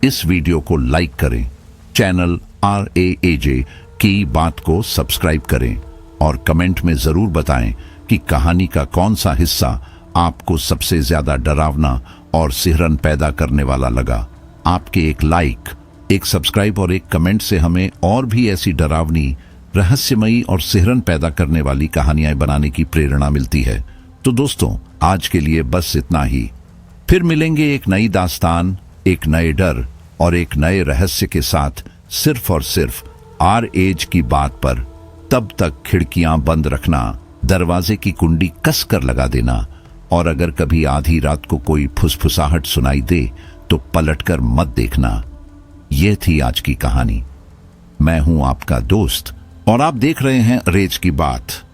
इस वीडियो को लाइक करें, चैनल RAAJ की बात को सब्सक्राइब करें और कमेंट में जरूर बताएं कि कहानी का कौन सा हिस्सा आपको सबसे ज्यादा डरावना और सिहरन पैदा करने वाला लगा। आपके एक लाइक, एक सब्सक्राइब और एक कमेंट से हमें और भी ऐसी डरावनी, रहस्यमयी और सिहरन पैदा करने वाली कहानियां बनाने की प्रेरणा मिलती है। तो दोस्तों, आज के लिए बस इतना ही। फिर मिलेंगे एक नई दास्तान, एक नए डर और एक नए रहस्य के साथ, सिर्फ और सिर्फ RAAJ की बात पर। तब तक खिड़कियां बंद रखना, दरवाजे की कुंडी कसकर लगा देना, और अगर कभी आधी रात को कोई फुसफुसाहट सुनाई दे तो पलटकर मत देखना। यह थी आज की कहानी। मैं हूं आपका दोस्त और आप देख रहे हैं RAAJ की बात।